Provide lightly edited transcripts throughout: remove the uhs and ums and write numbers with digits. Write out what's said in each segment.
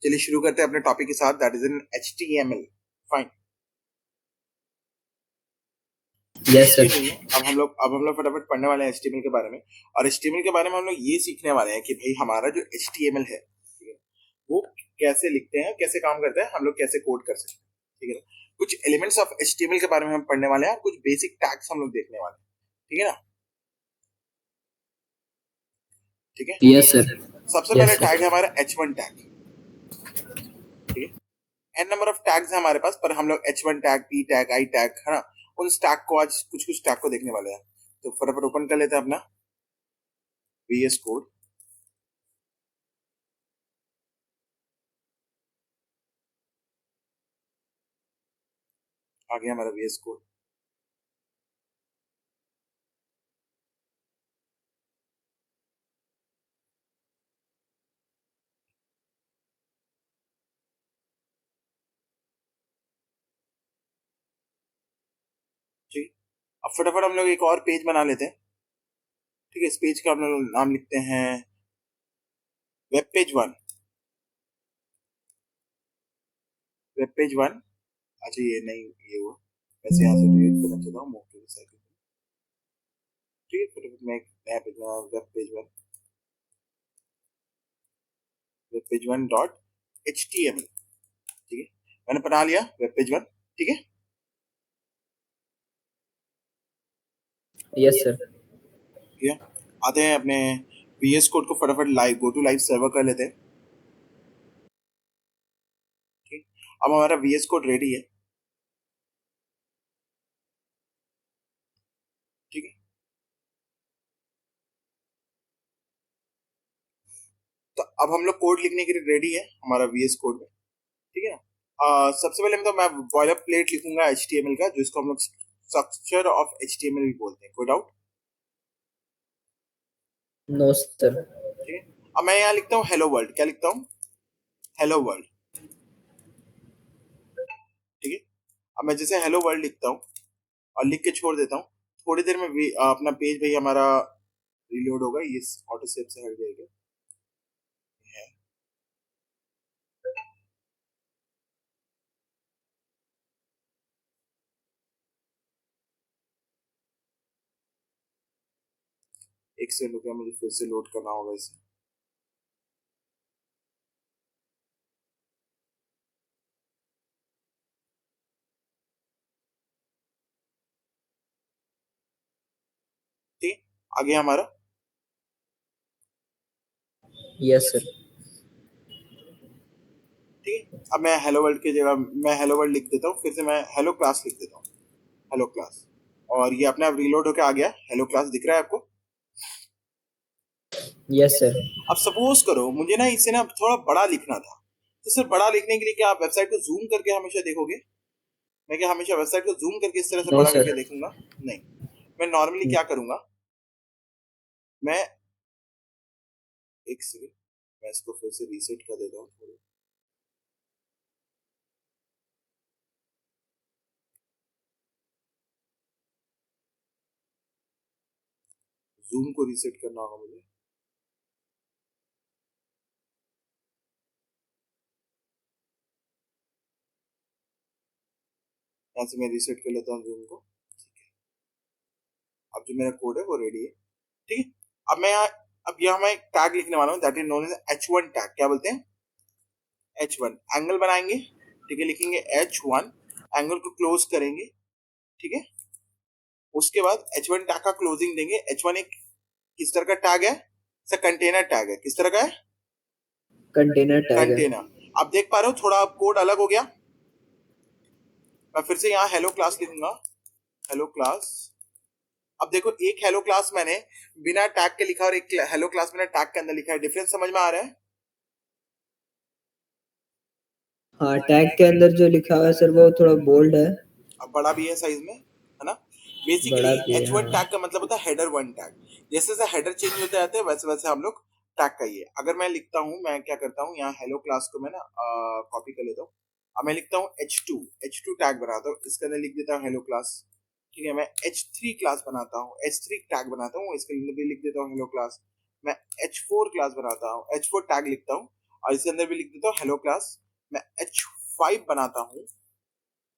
चलिए शुरू करते हैं अपने टॉपिक के साथ, that is in HTML. Fine. Yes sir. अब हम लोग फटाफट पढ़ने वाले हैं HTML के बारे में. और HTML के बारे में हम लोग ये सीखने वाले हैं कि भाई हमारा जो HTML है, ठीक है, वो कैसे लिखते हैं, कैसे काम करता है, हम लोग कैसे कोड कर सकते हैं. ठीक है ना. कुछ एलिमेंट्स ऑफ HTML के बारे में हम पढ़ने वाले हैं, कुछ बेसिक टैग्स हम लोग देखने वाले हैं. ठीक है ना. ठीक है. Yes sir. सबसे पहले टैग है हमारा H1 टैग. ठीक है. n नंबर ऑफ टैग्स है हमारे पास, पर हम लोग H1 tag, P tag, I tag, है ना, उन टैग को आज कुछ टैग को देखने वाले हैं. तो फटाफट ओपन कर लेते हैं अपना VS कोड. आ गया हमारा VS कोड. ठीक. अब फटाफट हम लोग एक और पेज बना लेते हैं. ठीक है. इस पेज का हम लोग नाम लिखते हैं वेब पेज 1. Web page 1. अच्छा ये नहीं, ये हुआ. वैसे यहाँ से डिलीट करना चाहता हूँ, मूव टू रिसाइकल. ठीक है. फटाफट मैं एक नया पेज बना, web page 1. Web page 1 dot HTML. ठीक है. मैंने बना लिया वेब पेज 1. ठीक है. Yes sir. ठीक है. आते हैं अपने VS कोड को फटाफट live go to live server कर लेते हैं. ठीक. अब हमारा VS कोड रेडी है. ठीक है. तो अब हम लोग कोड लिखने के लिए रेडी है हमारा VS कोड में. ठीक है ना. सबसे पहले तो मैं बॉयलर प्लेट लिखूंगा HTML का, जिसको हम लोग स्ट्रक्चर ऑफ HTML भी बोलते हैं. कोई डाउट? No sir. ठीक है. अब मैं यहाँ लिखता हूँ हेलो वर्ल्ड. क्या लिखता हूँ? Hello world. ठीक है. अब मैं जैसे हेलो वर्ल्ड लिखता हूँ और लिख के छोड़ देता हूँ, थोड़ी देर में अपना पेज भाई हमारा रिलोड होगा. ये ऑटो सेव से हट जाएगा. है. एक सेकंड रुपया, मुझे फिर से लोड करना होगा इसे. ठीक. आ गया हमारा. Yes sir. ठीक है. अब मैं हेलो वर्ल्ड की जगह मैं हेलो वर्ल्ड लिख देता हूँ, फिर से मैं हेलो क्लास लिख देता हूँ. Hello class. और ये अपने आप रीलोड होके आ गया. हेलो क्लास दिख रहा है आपको? Yes sir. अब सपोज करो मुझे ना इसे ना थोड़ा बड़ा लिखना था. तो सर बड़ा लिखने के लिए क्या आप वेबसाइट को जूम करके हमेशा देखोगे? मैं क्या हमेशा वेबसाइट को जूम करके इस तरह से नो बड़ा सर। करके देखूंगा? नहीं. मैं नॉर्मली क्या करूंगा, मैं एक सेकंड, मैं इसको फिर से रीसेट कर देता हूँ थोड़ा. जूम को रीसेट करना होगा मुझे. यहाँ से मैं रीसेट कर लेता हूँ जूम को. अब जो मेरा कोड है वो रेडी है. ठीक है. अब मैं यहाँ मैं एक टैग लिखने वाला हूँ, that is known as H1 tag. क्या बोलते हैं? H1. एंगल बनाएंगे. ठीक है. लिखेंगे H1. एंगल को क्लोज करेंगे. ठीक है. उसके बाद H1 टैग का क्लोजिंग देंगे. H1 एक किस तरह का टैग है? सर कंटेनर टैग है. किस तरह का है? कंटेनर टैग है। कंटेनर. आप देख पा रहे हो थोड़ा कोड अलग हो गया. मैं फिर से यहाँ हेलो क्लास लिखूंगा. Hello class. अब देखो, एक हेलो क्लास मैंने बिना टैग के लिखा और एक हेलो क्लास मैंने टैग के अंदर लिखा है. डिफरेंस समझ में आ रहा है? हाँ, टैग के अंदर जो लिखा हुआ है सर वो थोड़ा बोल्ड है, अब बड़ा भी है साइज में, है ना. बेसिकली बड़ा भी है। H1 हाँ। टैग का मतलब होता है हेडर 1 टैग. जैसे जैसे हेडर चेंज होते जाते हैं वैसे वैसे हम लोग टैग का ही है. अगर मैं लिखता हूँ, मैं क्या करता हूँ, यहाँ हेलो क्लास को मैं ना कॉपी कर लेता हूँ. अब मैं लिखता हूँ H2 टैग बनाता हूँ. इसके अंदर लिख देता हूँ हेलो क्लास. ठीक है. मैं H3 क्लास बनाता हूँ, H3 टैग बनाता हूँ, इसके अंदर भी लिख देता हूँ हेलो क्लास. मैं H4 क्लास बनाता हूँ, H4 टैग लिखता हूँ. और इसके अंदर भी लिख देता हूँ हेलो क्लास। मैं H5 बनाता हूँ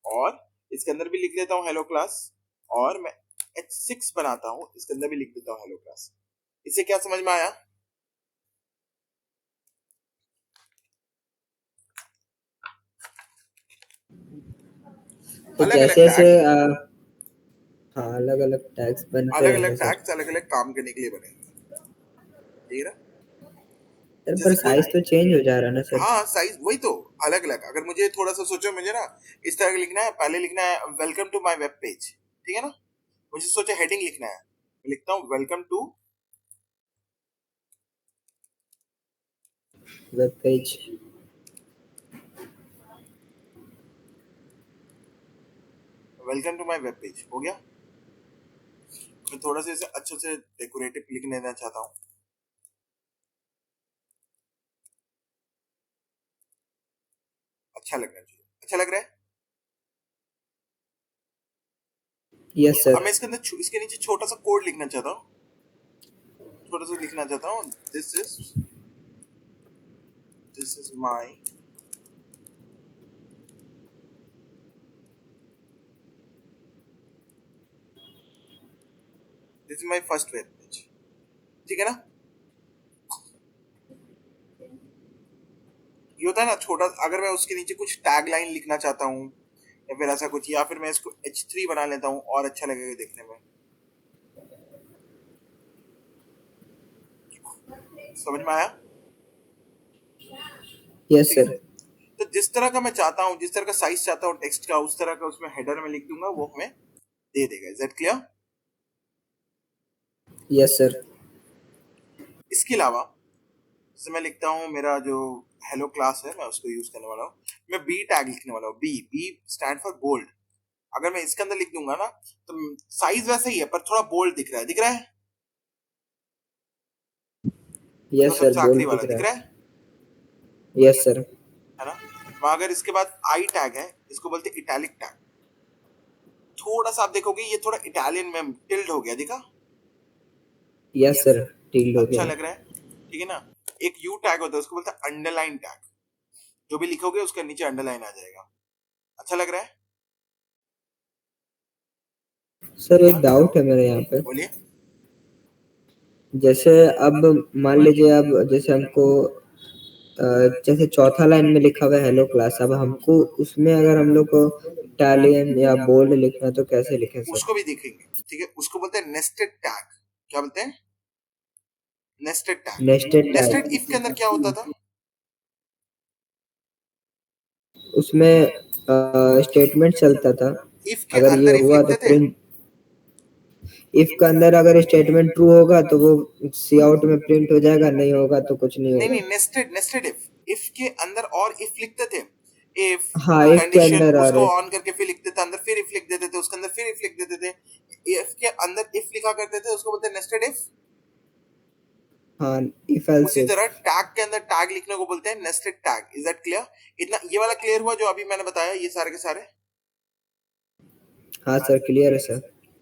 और इसके अंदर भी लिख देता हूँ हेलो क्लास, और मैं H6 बनाता हूँ, इसके अंदर भी लिख देता हूँ हेलो क्लास। इससे क्या समझ में आया? तो अलग अलग जैसे जैसे टैग, हाँ अलग अलग टैग्स बनते अलग अलग रहेंगे सर। टैग्स अलग अलग काम करने के लिए बनेंगे, ठीक है ना? सर पर जैसे कोई, साइज तो चेंज हो जा रहा है ना सर। हाँ साइज वही तो, अलग अलग। अगर मुझे थोड़ा सा सोचो, मुझे ना इस तरह का लिखना है, पहले लिखना है welcome to my web page, ठीक है ना? मुझे सोचा हेडिंग लिखना है, मैं लिखता हूँ welcome to, web page. Welcome to my web page हो गया। मैं थोड़ा सा इसे अच्छे से डेकोरेटिव लिख लेना चाहता हूँ, अच्छा लगना चाहिए, अच्छा लग रहा है। यस अब सर। मैं इसके अंदर इसके नीचे छोटा सा कोड लिखना चाहता हूँ, थोड़ा सा लिखना चाहता हूँ, this is my, this is my first web page, ठीक है ना? ये होता है ना छोटा, अगर मैं उसके नीचे कुछ टैग लाइन लिखना चाहता हूँ या फिर ऐसा कुछ, या फिर मैं इसको H3 बना लेता हूँ और अच्छा लगेगा देखने में। समझ में आया? यस ठीक है। सर। तो जिस तरह का मैं चाहता हूँ, जिस तरह का साइज चाहता हूँ टेक्स्ट का, उस तरह का उसमें हेडर में लिख दूंगा, वो हमें दे देगा। Is that clear? Yes sir. इसके अलावा जैसे मैं लिखता हूँ मेरा जो हेलो क्लास है, मैं उसको यूज करने वाला हूँ, मैं बी टैग लिखने वाला हूँ। B B stand for bold. अगर मैं इसके अंदर लिख दूंगा ना, तो साइज वैसा ही है पर थोड़ा बोल्ड दिख रहा है, दिख रहा है? जो यस सर सबसे आखिरी बोल्ड वाला दिख रहा दिख है। रहा है यस सर। है ना? वहां अगर इसके बाद आई टैग है, इसको बोलते हैं इटैलिक टैग। थोड़ा सा आप देखोगे ये थोड़ा इटालियन में टिल्ड हो गया, दिखा? यस सर टील्ड हो अच्छा गया। लग रहा है, ठीक है ना? एक यू टैग होता है, उसको बोलते हैं अंडरलाइन टैग। जो भी लिखोगे उसके नीचे अंडरलाइन आ जाएगा। अच्छा लग रहा है? सर एक हाँ डाउट है मेरे यहाँ पे। बोलिए। जैसे अब मान लीजिए अब जैसे हमको जैसे चौथा लाइन में लिखा हुआ है हेलो क्लास, अब हमको उसमें अगर हम लोग को इटालियन या बोल्ड लिखना है तो कैसे लिखें सर? उसको भी देखेंगे, ठीक है? उसको बोलते हैं नेस्टेड टैग। क्या बोलते हैं? Nested nested tag. Nested if के अंदर क्या होता टैग। था? उसमें स्टेटमेंट चलता था। इफ के अगर ये अंदर इफ हुआ तो लिखते थे? प्रिंट, इफ के अंदर अगर स्टेटमेंट ट्रू होगा तो वो सी आउट में प्रिंट हो जाएगा, नहीं होगा तो कुछ नहीं नहीं होगा। नहीं, नेस्टेड नेस्टेड इफ के अंदर और इफ लिखते थे। इफ हाँ इफ के कंडीशन, अंदर और उसको इफ। ऑन करके फिर लिखते थे, अंदर फिर इफ लिख देते थे, उसके अंदर फिर इफ लिख देते थे। इफ के अंदर इफ लिखा करते थे, उसको बोलते हैं नेस्टेड इफ। हाँ इफ एल्स उसी इफ। तरह टैग के अंदर टैग लिखने को बोलते हैं nested tag. Is that clear? इतना ये वाला क्लियर हुआ जो अभी मैंने बताया, ये सारे के सारे हाँ सर क्लियर है सर।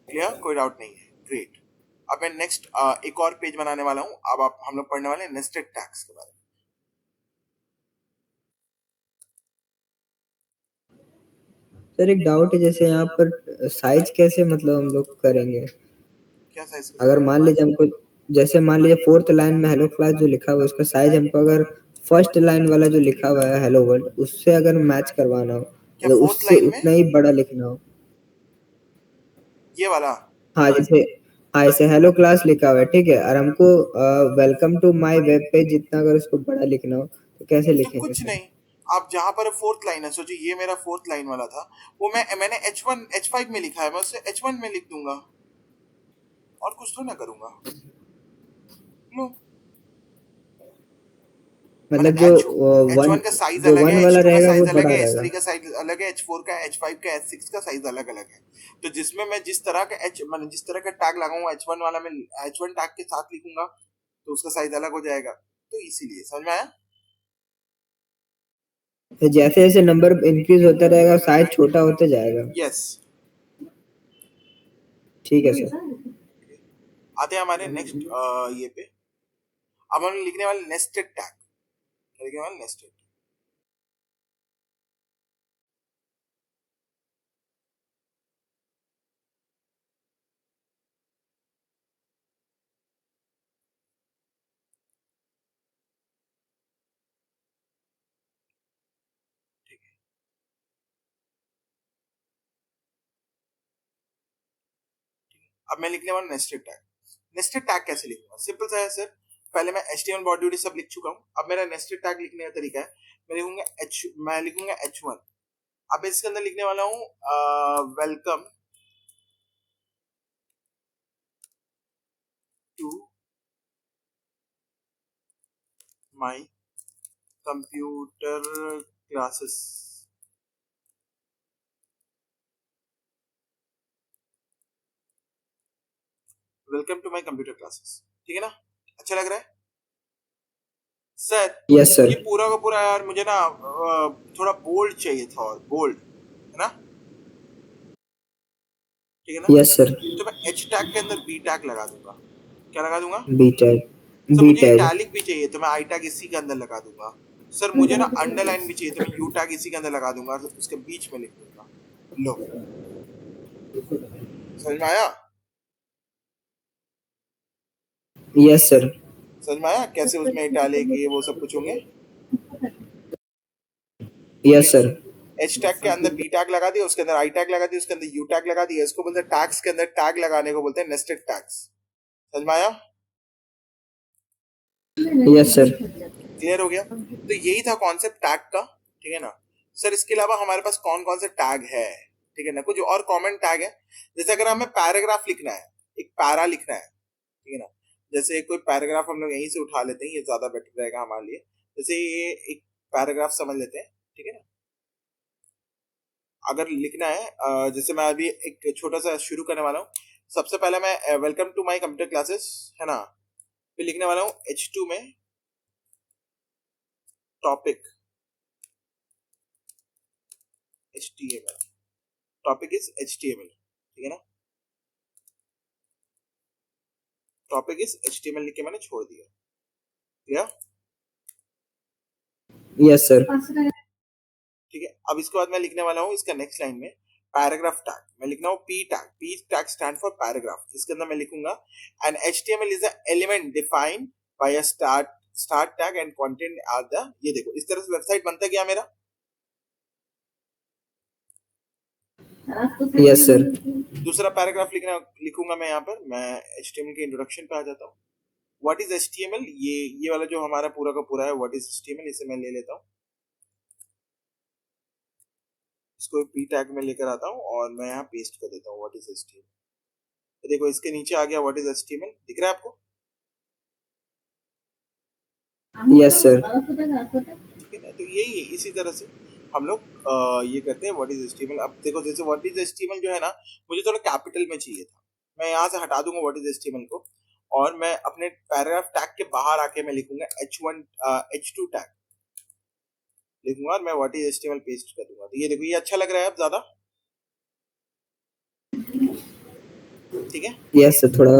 क्लियर, कोई डाउट नहीं है। ग्रेट। अब मैं नेक्स्ट एक और पेज बनाने वाला हूं। अब आप हम लोग पढ़ने वाले हैं नेस्टेड टैग्स के बारे में। सर एक डाउट है, जैसे यहाँ पर साइज कैसे मतलब हम लोग करेंगे? क्या साइज अगर करेंगे? मान लीजिए हमको, जैसे मान लीजिए फोर्थ लाइन में हेलो क्लास जो लिखा हुआ है उसका साइज हमको अगर फर्स्ट लाइन वाला जो लिखा हुआ है हेलो वर्ल्ड उससे अगर मैच करवाना हो, क्या मतलब फोर्थ उससे लाइन में उतना ही बड़ा लिखना हो। ये वाला? हाँ जैसे, हाँ ऐसे हेलो क्लास लिखा हुआ है ठीक है, और हमको welcome to my web page जितना अगर उसको बड़ा लिखना हो तो कैसे तो लिखेंगे कुछ सर? नहीं, आप जहां पर फोर्थ लाइन है, सोचिए ये मेरा फोर्थ लाइन वाला था, वो मैंने H5 में लिखा है, मैं उसे H1 में लिख दूंगा, और कुछ तो ना करूंगा। लो, मैंने मतलब जो एच एच वन, वन का साइज जो अलग है, वन एच वाला टू का रहेगा वो साइज अलग बड़ा है, एच रहेगा। थ्री का साइज अलग है, H4 का, H5 का, H6 का साइज अलग अलग है। तो जिसमें मैं जिस तरह का एच मैंने जिस तरह का टैग लगाऊंगा H1 वाला में H1 टैग के साथ लिखूंगा, तो उसका साइज अलग हो जाएगा। तो इसीलिए, समझ में आया? तो जैसे जैसे नंबर इंक्रीज होता रहेगा साइज छोटा होते जाएगा। यस। ठीक है सर। आते हैं हमारे नेक्स्ट ये पे। अब हम लिखने वाले नेस्टेड टैग। क्या लिखने वाला नेस्टेड। ठीक है, अब मैं लिखने वाला नेस्टेड टैग। नेस्टेड टैग कैसे लिखूंगा, सिंपल सा है सर। पहले मैं HTML बॉडी बॉडी सब लिख चुका हूँ, अब मेरा नेस्टेड टैग लिखने का तरीका है, मैं लिखूंगा H1। अब इसके अंदर लिखने वाला हूँ welcome to my computer classes. Welcome to my computer classes, ठीक है ना, अच्छा लग रहा है सर? Yes sir. ये पूरा का पूरा यार मुझे ना थोड़ा बोल्ड चाहिए था, और बोल्ड है ना, ठीक है ना। Yes sir. तो मैं H टैग के अंदर B टैग लगा दूंगा। क्या लगा दूंगा? B tag. सर बी मुझे टैग। इटैलिक भी चाहिए तो मैं I टैग इसी के अंदर लगा दूंगा। सर मुझे ना अंडरलाइन भी चाहिए तो मैं U टैग इसी के अंदर लगा दूंगा, तो उसके बीच में लिख दूंगा। लो, समझ में आया? Yes sir. समझ में आया कैसे उसमें इटैलिक ये वो सब कुछ होंगे? Yes sir. H टैग के अंदर B टैग लगा दिया, उसके अंदर I टैग लगा दिया, उसके अंदर U टैग लगा दिया। इसको बोलते हैं टैग्स के अंदर टैग लगाने को बोलते हैं नेस्टेड टैग्स। समझ में आया? Yes sir. क्लियर हो गया? तो यही था कॉन्सेप्ट टैग का, ठीक है ना। सर इसके अलावा हमारे पास कौन कौन से टैग है, ठीक है ना, कुछ और कॉमन टैग है। जैसे अगर हमें पैराग्राफ लिखना है, एक पैरा लिखना है, ठीक है ना, जैसे कोई पैराग्राफ हम लोग यहीं से उठा लेते हैं, ये ज्यादा बेटर रहेगा हमारे लिए। जैसे ये एक पैराग्राफ समझ लेते हैं, ठीक है ना। अगर लिखना है जैसे मैं अभी एक छोटा सा शुरू करने वाला हूँ। सबसे पहले मैं welcome to my computer classes, है ना, फिर लिखने वाला हूँ H2 में topic HTML। Topic is HTML, ठीक है ना, टॉपिक इज HTML लिख के मैंने छोड़ दिया। क्लियर? Yes sir. ठीक है, अब इसके बाद मैं लिखने वाला हूँ इसका नेक्स्ट लाइन में पैराग्राफ टैग। मैं लिखना हूँ P tag stand for paragraph. इसके अंदर मैं लिखूंगा an HTML is a element defined by a start tag and content are the, ये देखो इस तरह से वेबसाइट बनता गया मेरा। Yes sir. दूसरा पैराग्राफ लिखूंगा मैं यहाँ पर, मैं HTML के इंट्रोडक्शन पे आ जाता हूँ। व्हाट इज HTML, ये वाला जो हमारा पूरा का पूरा है व्हाट इज HTML, इसे मैं ले लेता हूँ, इसको P टैग में लेकर आता हूँ और मैं यहाँ पेस्ट कर देता हूँ व्हाट इज HTML। तो देखो इसके नीचे आ गया व्हाट इज HTML, दिख रहा है आपको? Yes sir. ठीक है ना, तो यही इसी तरह से हम लोग ये करते हैं व्हाट इज HTML। अब देखो जैसे व्हाट इज HTML जो है ना, मुझे थोड़ा कैपिटल में चाहिए था, मैं यहाँ से हटा दूंगा व्हाट इज HTML को, और मैं अपने पैराग्राफ टैग के बाहर आके मैं लिखूंगा H1 H2 टैग लिखूंगा, और मैं व्हाट इज HTML पेस्ट कर दूंगा। तो ये देखो ये अच्छा लग रहा है अब ज्यादा, ठीक है। Yes sir. थोड़ा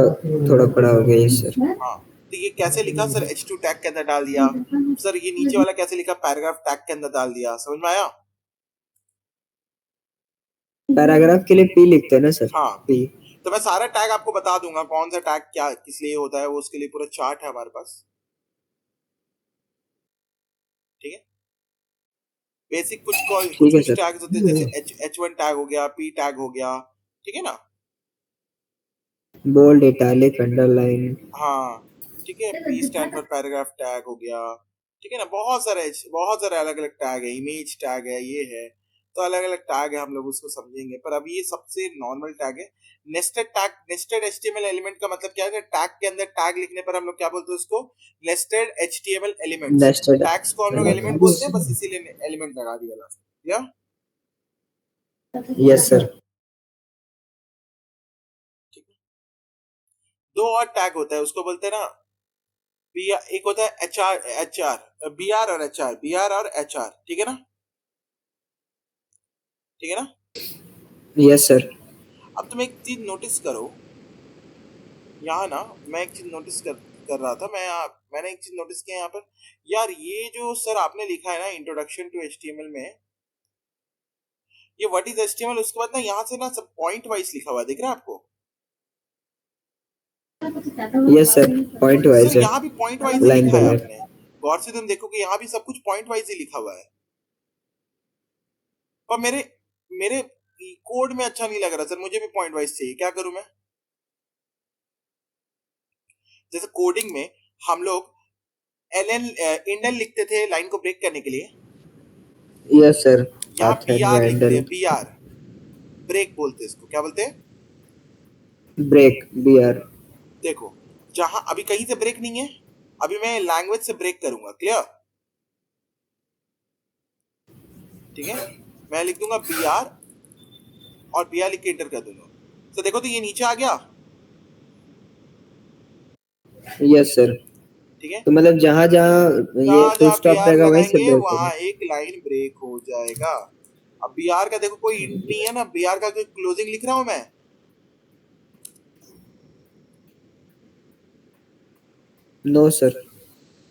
थोड़ा बड़ा हो गया। Yes sir. हाँ, तो ये कैसे लिखा सर, H2 टैग के अंदर डाल दिया। सर ये नीचे वाला कैसे लिखा, पैराग्राफ टैग के अंदर डाल दिया। समझ में आया? पैराग्राफ के लिए पी लिखते हैं ना सर? हाँ पी। तो मैं सारा टैग आपको बता दूंगा कौन सा टैग क्या किस लिए होता है, वो उसके लिए पूरा चार्ट है हमारे पास, ठीक है। बेसिक कुछ कुछ ठीक है कुछ सर। टैग्स होते हैं, जैसे H1 टैग हो गया, P टैग हो गया, ठीक है ना। Bold, italic, underline. हाँ ठीक है, P stand for paragraph tag हो गया, ठीक है ना। बहुत सारे अलग अलग टैग है, इमेज टैग है, ये है, तो अलग अलग टैग है, हम लोग उसको समझेंगे। पर अभी ये सबसे नॉर्मल टैग है nested tag. Nested HTML element का मतलब क्या है, टैग के अंदर टैग लिखने पर हम लोग क्या बोलते हैं उसको, nested HTML elements. Nested. Tags को हम लोग एलिमेंट बोलते हैं, बस इसीलिए एलिमेंट लगा दिया लास्ट में। या यस सर। ठीक है, दो और टैग होता है, उसको बोलते हैं ना एक होता है HR BR और HR, ठीक है ना, ठीक है ना। Yes sir. अब तुम एक चीज नोटिस करो, यहाँ ना मैं एक चीज नोटिस कर कर रहा था मैंने एक चीज नोटिस किया यहाँ पर यार, ये जो सर आपने लिखा है ना इंट्रोडक्शन टू एचटीएमएल में, ये व्हाट इज एचटीएमएल, उसके बाद ना यहाँ से ना सब पॉइंट वाइज लिखा हुआ है, दिख रहा है आपको? Yes sir, point sir wise है, यहाँ भी पॉइंट वाइज ही लाइन लिखा बाय है लाइन। आपने, गौर से तुम देखो कि यहाँ भी सब कुछ पॉइंट वाइज ही लिखा हुआ है, पर मेरे मेरे कोड में अच्छा नहीं लग रहा सर, मुझे भी पॉइंट वाइज चाहिए, क्या करूं मैं? जैसे कोडिंग में हम लोग एल एन इंडल लिखते थे लाइन को ब्रेक करने के लिए, यस सर, यहाँ बी पाइथन या आर लिखते एंडल। हैं, बी आर ब्रेक बोलते हैं इसको, क्या बोलते हैं? Break, BR. देखो, जहां अभी कहीं से ब्रेक नहीं है, अभी मैं लैंग्वेज से ब्रेक करूंगा, क्लियर? ठीक है, मैं लिख दूंगा बी आर और बी आर लिख के एंटर कर दूंगा, तो देखो तो ये नीचे आ गया, यस सर, ठीक है? तो मतलब जहाँ जहाँ ये जहां फुल जहां बी स्टॉप आर रहेगा वहीं से लगाएंगे ब्रेक वहां होगा। एक लाइन ब्रेक हो जाएगा। अब बी आर का देखो कोई इंट नहीं है ना, बी आर का कोई क्लोजिंग लिख रहा हूं मैं? No sir.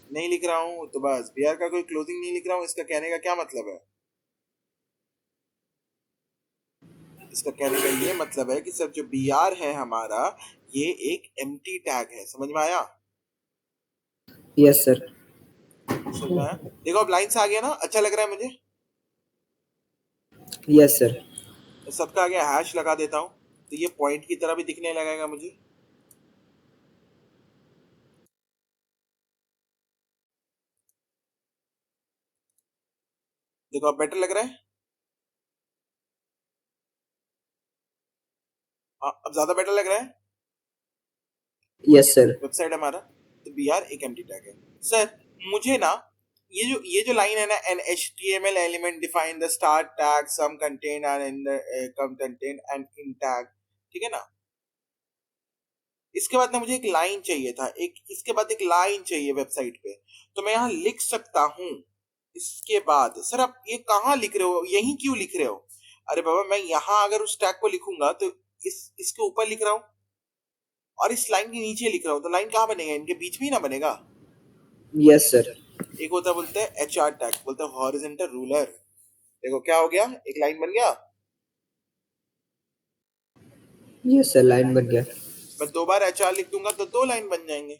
नहीं लिख रहा हूं, तो बस बी आर का कोई क्लोजिंग नहीं लिख रहा हूं, इसका कहने का क्या मतलब है? इसका कहने का ये मतलब है कि सर जो बी आर है हमारा, ये एक एम्प्टी टैग है, समझ में आया? Yes sir. समझ में आया? देखो अब लाइन से आ गया ना, अच्छा लग रहा है मुझे। Yes sir. सबका आगे हैश लगा देता हूँ, तो ये पॉइंट की तरह भी दिखने लगेगा मुझे। देखो अब बेटर लग रहा है। हाँ, अब ज्यादा बेटर लग रहा है। Yes sir. वेबसाइट हमारा, तो बी आर एक एम्प्टी टैग है। सर मुझे ना ये जो लाइन है ना, an H T M L element define the start tag some content and in come content and in tag, ठीक है ना? इसके बाद ना मुझे एक लाइन चाहिए था, एक इसके बाद एक लाइन चाहिए वेबसाइट पे, तो मैं यहाँ लिख सकता हूँ। इसके बाद सर आप ये कहाँ लिख रहे हो, यहीं क्यों लिख रहे हो? अरे बाबा, मैं यहाँ अगर उस टैग को लिखूंगा तो इसके ऊपर लिख रहा हूँ और इस लाइन के नीचे लिख रहा हूँ, तो लाइन कहाँ बनेगा? इनके बीच में ही ना बनेगा। Yes sir. एक होता बोलते हैं एच आर टैग, बोलते हैं हॉरिजॉन्टल रूलर। देखो क्या हो गया, एक लाइन बन गया। यस सर, लाइन बन गया। मैं दो बार एच आर लिख दूंगा तो दो लाइन बन जाएंगे,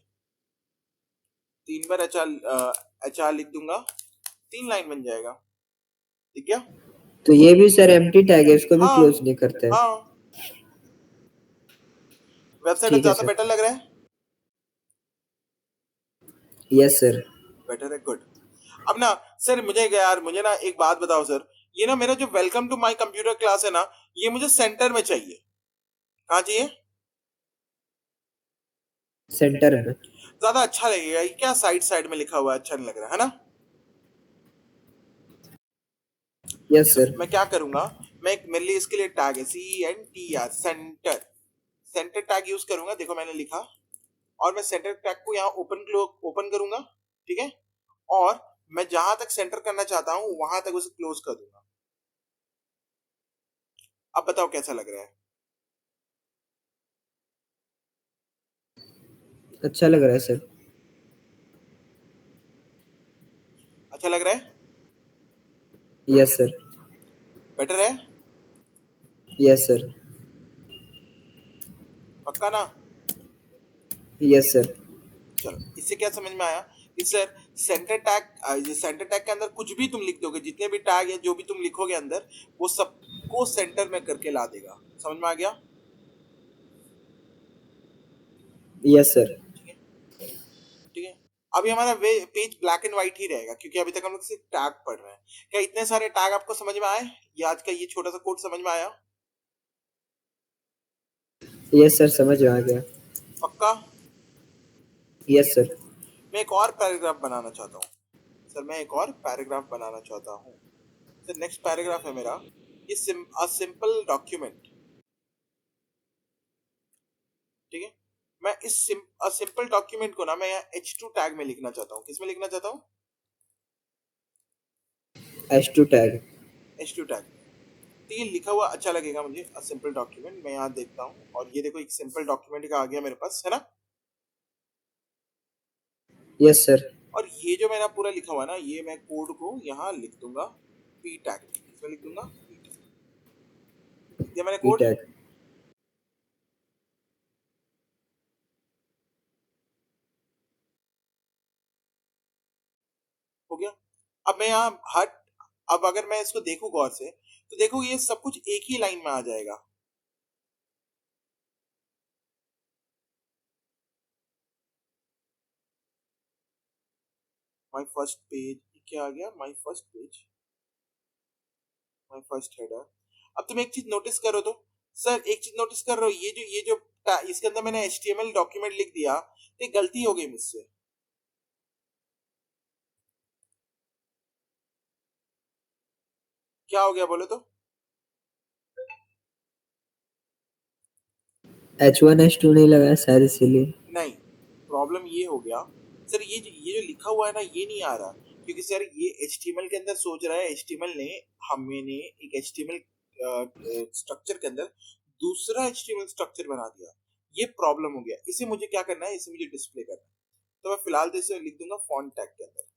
तीन बार एच आर लिख दूंगा, तीन लाइन बन जाएगा, ठीक है? तो ये भी सर एम्प्टी टैग है, इसको भी हाँ क्लोज नहीं करते हैं। हाँ, वेबसाइट अब ठीक है ज्यादा सर। बेटर लग रहा है। Yes sir. बेटर है, गुड। अब ना सर मुझे ना एक बात बताओ सर, ये ना मेरा जो welcome to my computer class है ना, ये मुझे सेंटर में चाहिए। कहाँ चाहिए? सेंटर में। ज्यादा अच्छा लगेगा, ये क्या साइड साइड में लिखा हुआ है, अच्छा नहीं लग रहा है ना? Yes sir. मैं क्या करूंगा, मैं एक मेरे लिए इसके लिए टैग है C N T R, center, center tag use करूंगा। देखो मैंने लिखा, और मैं सेंटर टैग को यहाँ ओपन करूंगा, ठीक है? और मैं जहां तक सेंटर करना चाहता हूं वहां तक उसे क्लोज कर दूंगा। अब बताओ कैसा लग रहा है? अच्छा लग रहा है सर। अच्छा लग रहा है? Yes sir. बेटर है? Yes sir. पक्का ना? Yes sir. चलो, इससे क्या समझ में आया कि सर सेंटर टैग के अंदर कुछ भी तुम लिख दोगे, जितने भी टैग है जो भी तुम लिखोगे अंदर, वो सबको सेंटर में करके ला देगा। समझ में आ गया? Yes sir. ठीक है, ठीक है। अभी हमारा पेज ब्लैक एंड व्हाइट ही रहेगा, क्योंकि अभी तक हम लोग सिर्फ टैग पढ़ रहे हैं। क्या इतने सारे टैग आपको समझ में आए? ये आज का ये छोटा सा कोड समझ में आया? यस सर, समझ में आ गया। पक्का? Yes sir. मैं एक और पैराग्राफ बनाना चाहता हूँ सर, मैं एक और पैराग्राफ बनाना चाहता हूँ सर। नेक्स्ट पैराग्राफ है मेरा, ये सिंपल डॉक्यूमेंट, ठीक है? मैं इस सिंपल डॉक्यूमेंट को ना मैं यहाँ H2 टैग में लिखना चाहता हूँ। किस में लिखना चाहता हूँ? H2 tag. H2 टैग में। तो ये लिखा हुआ अच्छा लगेगा मुझे, अ सिंपल डॉक्यूमेंट। मैं यहाँ देखता हूँ, और ये देखो एक सिंपल डॉक्यूमेंट का आ गया मेरे पास, है ना? Yes sir. और ये जो मैंने पूरा लिखा हुआ है ना, ये मैं कोड को यहाँ लिख दूंगा पी टैग, इसमें लिख दूंगा p tag। लिख दिया मैंने पी कोड, टैग। हो गया। अब मैं यहाँ हट, अब अगर मैं इसको देखूं गौर से तो देखो ये सब कुछ एक ही लाइन में आ जाएगा। माय फर्स्ट पेज, क्या आ गया, my first page, my first header. अब तुम एक चीज नोटिस करो तो, सर एक चीज नोटिस कर रहे हो, ये जो इसके अंदर मैंने एचटीएमएल डॉक्यूमेंट लिख दिया, तो ये गलती हो गई मुझसे। क्या हो गया बोलो तो? H1 H2 नहीं लगाया शायद इसीलिए। नहीं, प्रॉब्लम ये हो गया सर, ये जो लिखा हुआ है ना ये नहीं आ रहा, क्योंकि सर ये एचटीएमएल के अंदर सोच रहा है, एचटीएमएल ने हमने एक एचटीएमएल स्ट्रक्चर के अंदर दूसरा एचटीएमएल स्ट्रक्चर बना दिया। ये प्रॉब्लम हो गया, इसे मुझे क्या करना है, इसे मुझे डिस्प्ले करना है। तो मैं फिलहाल तो इसे लिख दूंगा फॉन्ट टैग के अंदर।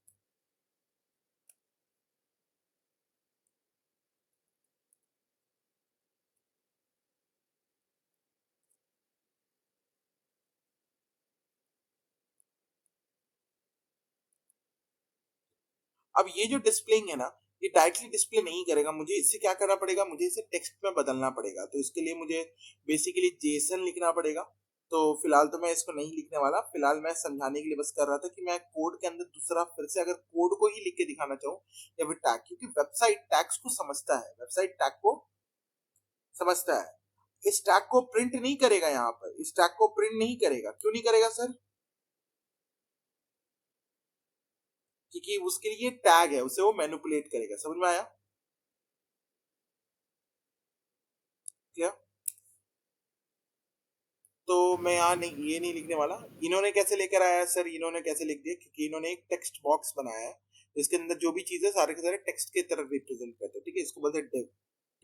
अब ये जो डिस्प्लेइंग है ना, ये डायरेक्टली डिस्प्ले नहीं करेगा, मुझे इससे क्या करना पड़ेगा, मुझे इसे टेक्स्ट में बदलना पड़ेगा। तो इसके लिए मुझे बेसिकली जेसन लिखना पड़ेगा। तो फिलहाल तो मैं इसको नहीं लिखने वाला, फिलहाल मैं समझाने के लिए बस कर रहा था कि मैं कोड के अंदर दूसरा फिर से अगर कोड को ही लिख के दिखाना चाहूँ या फिर टैग, क्योंकि वेबसाइट टैग्स को समझता है, वेबसाइट टैग को समझता है। इस टैग को प्रिंट नहीं करेगा, यहाँ पर इस टैग को प्रिंट नहीं करेगा। क्यों नहीं करेगा सर? क्योंकि उसके लिए टैग है, उसे वो मैनिपुलेट करेगा। समझ में आया क्या? तो मैं यहाँ नहीं, ये नहीं लिखने वाला। इन्होंने कैसे लेकर आया है सर, इन्होंने कैसे लिख दिया, क्योंकि इन्होंने एक टेक्स्ट बॉक्स बनाया है, इसके अंदर जो भी चीजें सारे के सारे टेक्स्ट की तरफ रिप्रेजेंट करते हैं। ठीक है, इसको बोलते हैं डिव।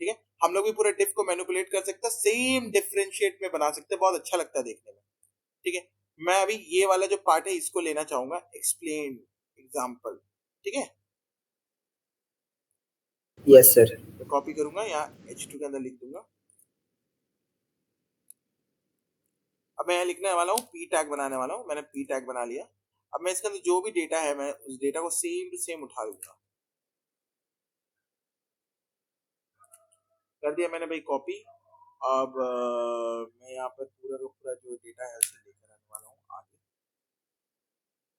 ठीक है, हम लोग भी पूरे डिव को मैनिपुलेट कर सकते हैं, सेम डिफरेंशिएट में बना सकते हैं, बहुत अच्छा लगता है देखने में। ठीक है, मैं अभी ये वाला जो पार्ट है इसको लेना चाहूंगा, एक्सप्लेन एग्जाम्पल। ठीक है, यस सर। मैं कॉपी करूंगा, यहाँ H2 के अंदर लिख दूंगा। अब मैं यहाँ लिखने वाला हूँ, पी टैग बनाने वाला हूँ, मैंने पी टैग बना लिया। अब मैं इसके अंदर जो भी डेटा है, मैं उस डेटा को सेम टू सेम उठा लूंगा। कर दिया मैंने भाई कॉपी। अब मैं यहाँ पर पूरा का पूरा जो डेटा है उसे लेकर आने वाला हूँ आगे।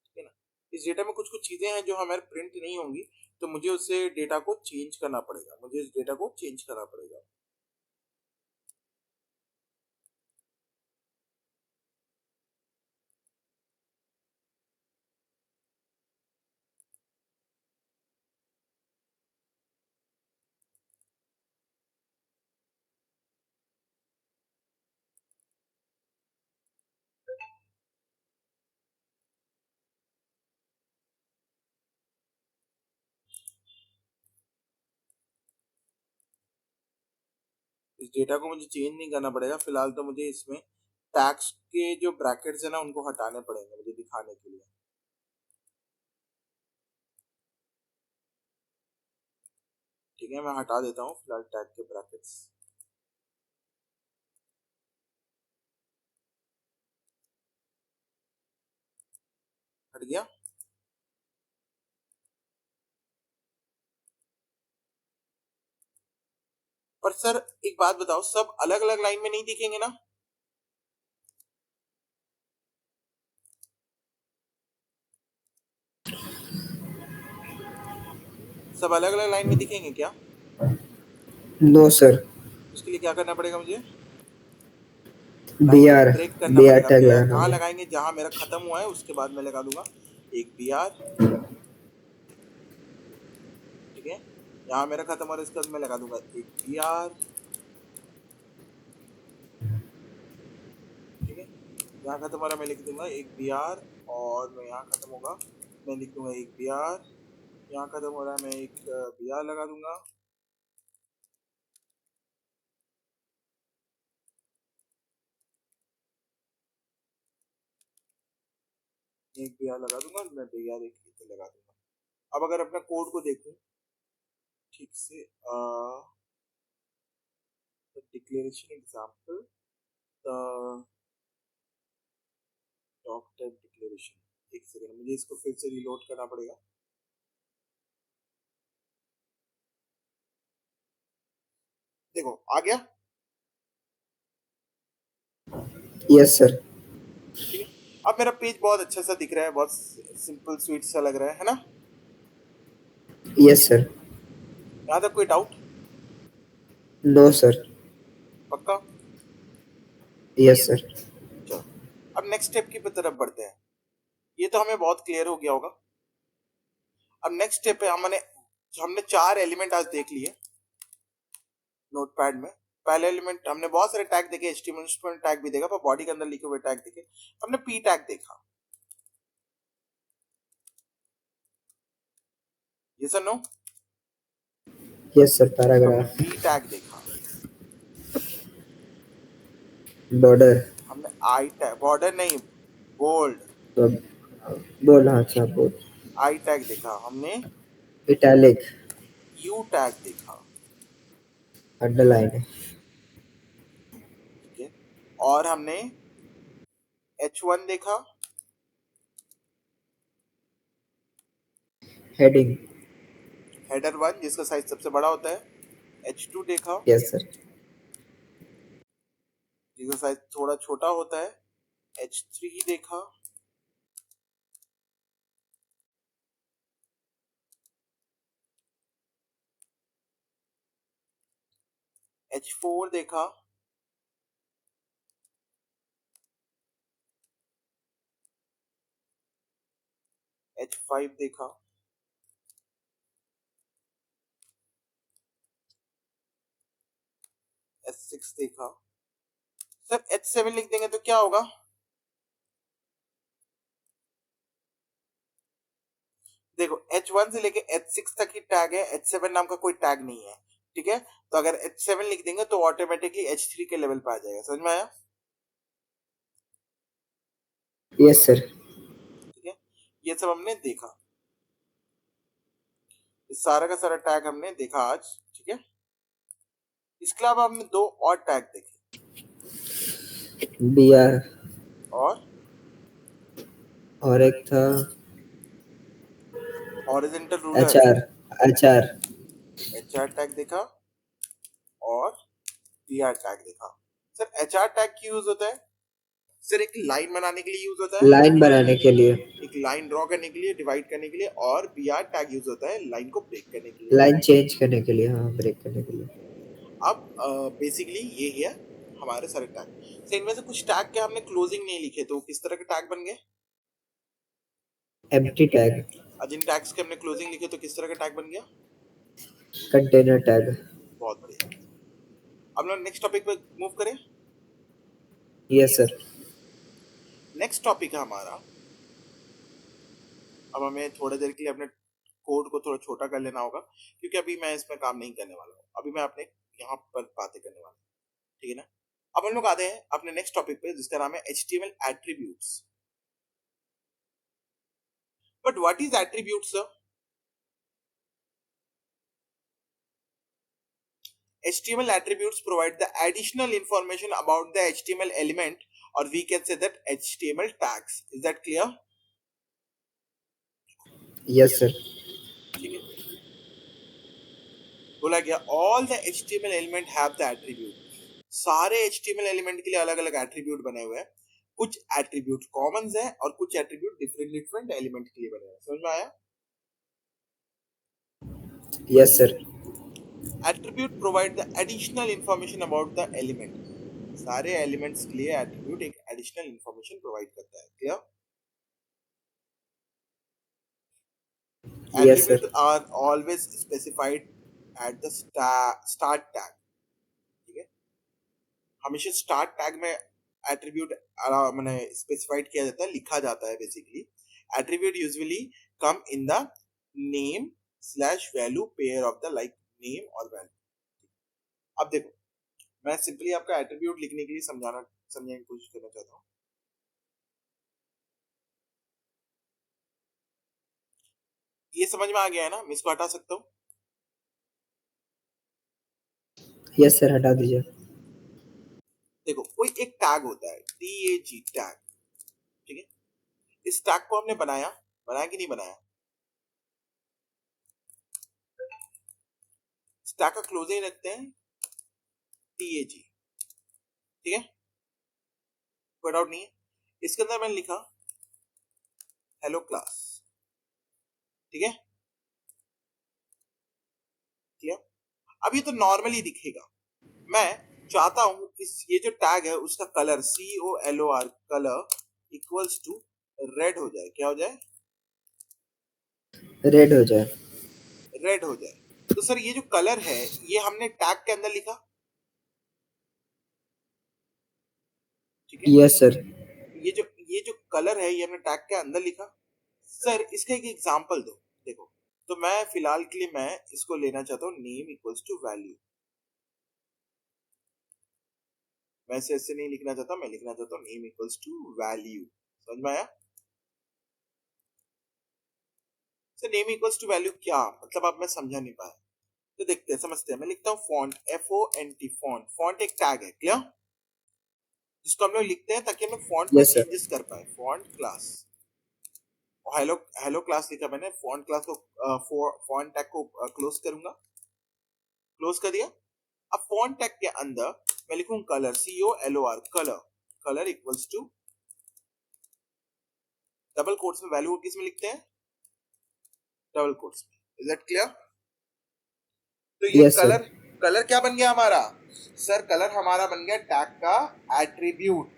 ठीक है ना, इस डेटा में कुछ कुछ चीजें हैं जो हमारे प्रिंट नहीं होंगी, तो मुझे उसे डेटा को चेंज करना पड़ेगा, मुझे इस डेटा को चेंज करना पड़ेगा। इस डेटा को मुझे चेंज नहीं करना पड़ेगा, फिलहाल तो मुझे इसमें टैक्स के जो ब्रैकेट्स है ना उनको हटाने पड़ेंगे मुझे दिखाने के लिए। ठीक है, मैं हटा देता हूँ फिलहाल टैग के ब्रैकेट्स। हट गया। पर सर एक बात बताओ, सब अलग अलग लाइन में नहीं दिखेंगे ना? सब अलग अलग लाइन में दिखेंगे क्या? No sir. उसके लिए क्या करना पड़ेगा मुझे? बी लाइन को आर ब्रेक करना बी आर पड़ेगा। टैग बी आर लगाना कहाँ होगा। लगाएंगे? जहां मेरा खत्म हुआ है उसके बाद मैं लगा दूंगा एक बी आर। ठीक है, यहाँ मेरा खत्म हो रहा है, इसके बाद मैं लगा दूंगा एक बी आर। ठीक है, यहाँ खत्म हो रहा है मैं लिख दूंगा एक बी आर, और मैं यहाँ खत्म होगा मैं लिख दूंगा एक बी आर। यहाँ खत्म हो रहा है मैं एक बी आर लगा दूंगा। एक BR लगा दूंगा, मैं BR एक लगा दूंगा। अब अगर अपना कोड को देखूं ठीक से, declaration example, the doctype declaration. एक सेकंड, मुझे इसको फिर से रिलोड करना पड़ेगा। देखो आ गया। Yes sir. ठीक है, अब मेरा पेज बहुत अच्छा सा दिख रहा है, बहुत सिंपल स्वीट सा लग रहा है ना? Yes sir. यहाँ तक कोई डाउट? No sir. पक्का? Yes sir. चलो, अब नेक्स्ट स्टेप की तरफ बढ़ते हैं। ये तो हमें बहुत क्लियर हो गया होगा। अब नेक्स्ट स्टेप पे हमने 4 एलिमेंट आज देख लिए नोटपैड में। पहले एलिमेंट हमने बहुत सारे टैग देखे, HTML टैग भी देखा, पर बॉडी के अंदर लिखे हुए टैग देखे। हमने P टैग देखा, ये सर नो? Yes sir. हमने पैराग्राफ। B टैग देखा, बॉर्डर। हमने I टैग, बॉर्डर नहीं, बोल्ड, तो बोल, हाँ अच्छा बोल। I टैग देखा, हमने इटैलिक। U टैग देखा। अंडरलाइन। ठीक है, और हमने H1 देखा, हेडिंग। हेडर 1 जिसका साइज सबसे बड़ा होता है। H2 देखा, यस सर। जिसका साइज थोड़ा छोटा होता है। H3 देखा, H4 देखा, H5 देखा, H6 देखा। सर H7 लिख देंगे तो क्या होगा? देखो H1 से लेके H6 तक ही टैग है, H7 नाम का कोई टैग नहीं है। ठीक है, तो अगर H7 लिख देंगे तो ऑटोमेटिकली H3 के लेवल पे आ जाएगा। समझ में आया? Yes sir. ठीक है, ये सब हमने देखा, इस सारा का सारा टैग हमने देखा आज। ठीक है, इसके अलावा हमने 2 और टैग देखे, BR। और एक था horizontal ruler, HR। HR। HR tag देखा, और PR टैग देखा। सर HR टैग क्यों यूज होता है? सर एक लाइन बनाने के लिए यूज होता है, लाइन बनाने के लिए। एक लाइन ड्रॉ करने के लिए, डिवाइड करने के लिए। और BR टैग यूज होता है लाइन को ब्रेक करने के लिए। लाइन चेंज करने के लिए, हाँ ब्रेक करने के लिए। अब बेसिकली ये है हमारे सारे टैग। तो इनमें से कुछ टैग के हमने क्लोजिंग नहीं लिखे, तो किस तरह के टैग बन गए? Empty tag. और जिन टैग्स के हमने क्लोजिंग लिखे तो किस तरह का टैग बन गया? Container tag. बहुत बढ़िया। अब लोग नेक्स्ट टॉपिक पे मूव करें। Yes sir. नेक्स्ट टॉपिक है हमारा, अब हमें थोड़ी देर के लिए अपने कोड को थोड़ा छोटा कर लेना होगा, क्योंकि अभी मैं इसमें काम नहीं करने वाला हूँ। अभी मैं अपने यहाँ पर बातें करने वाला हूँ। ठीक है ना? अब हम लोग आते हैं अपने नेक्स्ट टॉपिक पे, जिसका नाम है HTML attributes. But what is attributes sir? HTML attributes provide the additional information about the HTML element, or we can say that HTML tags. Is that clear? Yes sir. ठीक है, बोला गया all the HTML element have the attribute. सारे HTML element के लिए अलग अलग attribute बने हुए हैं। कुछ एट्रीब्यूट कॉमन है और कुछ एट्रीब्यूट डिफरेंट डिफरेंट एलिमेंट के लिए बने हुए हैं। समझ में आया? Yes sir. Attribute provide the additional information about the element. सारे एलिमेंट्स के लिए एट्रीब्यूट एक एडिशनल इंफॉर्मेशन प्रोवाइड करता है। Clear? Yes Attributes sir. are always specified at the start tag. ठीक है, हमेशा स्टार्ट टैग में एट्रीब्यूट मैंने स्पेसिफाइड किया जाता है, लिखा जाता है। Basically attribute usually come in the name slash value pair of the like name और वैल्यू। अब देखो, मैं सिंपली आपका एट्रीब्यूट लिखने के लिए समझने की कोशिश करना चाहता हूँ। ये समझ में आ गया है ना? मैं इसको हटा सकता हूँ। यस सर, हटा दीजिए। देखो कोई एक टैग होता है TAG टैग, ठीक है? इस टैग को हमने बनाया, बनाया कि नहीं बनाया? इस टैग का क्लोजिंग रखते हैं TAG, ठीक है? कोई डाउट नहीं है। इसके अंदर मैंने लिखा हेलो क्लास, ठीक है? क्लियर? अब ये तो नॉर्मली दिखेगा। मैं चाहता हूं इस ये जो टैग है उसका colour COLOR colour equals to red हो जाए। क्या हो जाए? रेड हो जाए। रेड हो जाए। तो सर ये जो कलर है ये हमने टैग के अंदर लिखा, ठीक है? Yes sir. ये जो कलर है ये हमने टैग के अंदर लिखा। सर इसका एक एग्जांपल दो। देखो, तो मैं फिलहाल के लिए मैं इसको लेना चाहता हूँ नेम इक्वल्स टू वैल्यू। मैं ऐसे नहीं लिखना चाहता, मैं लिखना चाहता हूँ नेम इक्वल्स टू वैल्यू। समझ में आया? Sir name equals to value क्या मतलब, आप मैं समझा नहीं पाया। तो देखते हैं, समझते हैं। मैं लिखता हूँ फॉन्ट, FONT फॉन्ट। फॉन्ट एक टैग है, क्लियर? जिसको हम लोग लिखते हैं ताकि हम लोग फॉन्ट में यस सर। चेंजेस कर पाए। Font class, hello hello class लिखा मैंने। फॉन्ट क्लास को फॉन्ट टैग को क्लोज करूंगा, क्लोज कर दिया। अब फॉन्ट टैग के अंदर मैं लिखूं colour, COLOR colour, colour equals to double quotes में वैल्यू किस में लिखते हैं? डबल कोट्स में। Is that clear? तो ये यस सर। कलर, कलर क्या बन गया हमारा? सर कलर हमारा बन गया टैग का एट्रीब्यूट।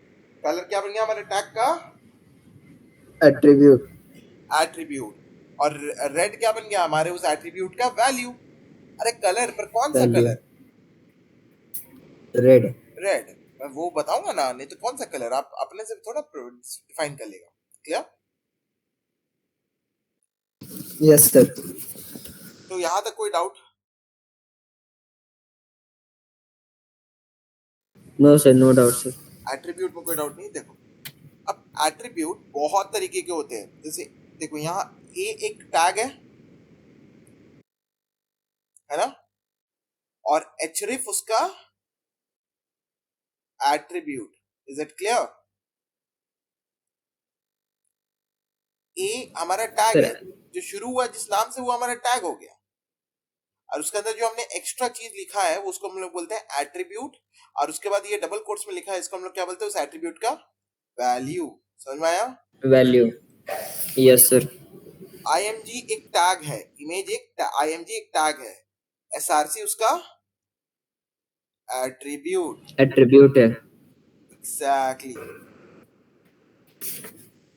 कलर क्या बन गया हमारे टैग का? एट्रीब्यूट। एट्रीब्यूट। और रेड क्या बन गया हमारे उस एट्रीब्यूट का? वैल्यू। अरे कलर पर कौन सा वैल्यू। कलर? रेड। रेड। मैं वो बताऊंगा ना, नहीं तो कौन सा कलर आप अपने से थोड़ा डिफाइन कर लेगा। क्लियर? Yes sir. तो यहां तक कोई doubt? No sir, no doubt sir. Attribute में कोई डाउट नहीं। देखो, अब एट्रीब्यूट बहुत तरीके के होते हैं। जैसे देखो यहाँ ए एक टैग है ना? और एचरिफ उसका एट्रीब्यूट। Is it clear? ए हमारा टैग सर है, जो शुरू हुआ जिस नाम से वो हमारा टैग हो गया। और उसके अंदर जो हमने एक्स्ट्रा चीज लिखा है वो उसको हम लोग बोलते हैं एट्रीब्यूट। और उसके बाद ये डबल कोट्स में लिखा है, इसको हम लोग क्या बोलते हैं? उस एट्रीब्यूट का वैल्यू। समझ में आया? वैल्यू। Yes sir. IMG एक टैग है, इमेज एक IMG एक टैग है, SRC उसका एट्रीब्यूट। एट्रीब्यूट है। एग्जैक्टली।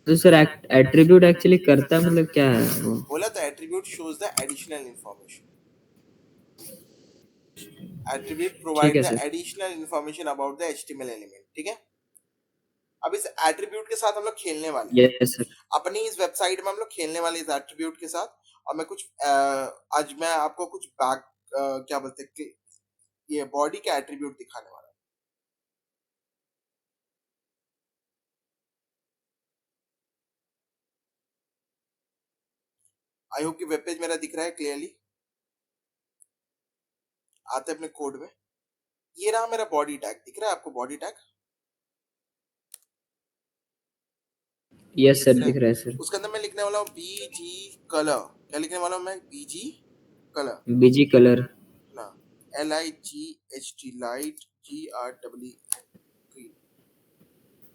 तो सर एट्रीब्यूट एक्चुअली करता मतलब क्या है वो? बोला तो attribute shows the additional information. Attribute ठीक प्रोवाइड है the sir. Additional information about the HTML element, ठीक है? अब इस एट्रीब्यूट के साथ हम लोग खेलने वाले हैं। Yes sir. अपनी इस वेबसाइट में हम लोग खेलने वाले इस एट्रीब्यूट के साथ। और मैं कुछ आज मैं आपको कुछ बैक क्या बोलते हैं कि ये बॉडी का एट्रीब्यूट दिखाने वाला हूं। आई होप कि वेब पेज मेरा दिख रहा है क्लियरली। आते हैं अपने कोड में। ये रहा मेरा बॉडी टैग, दिख रहा है आपको बॉडी टैग? यस दिख सर, रहा दिख है? रहा है सर। उसके अंदर मैं लिखने वाला हूँ BG कलर। क्या लिखने वाला हूँ मैं? BG colour BG colour. ना, LIGHT light, GREE green.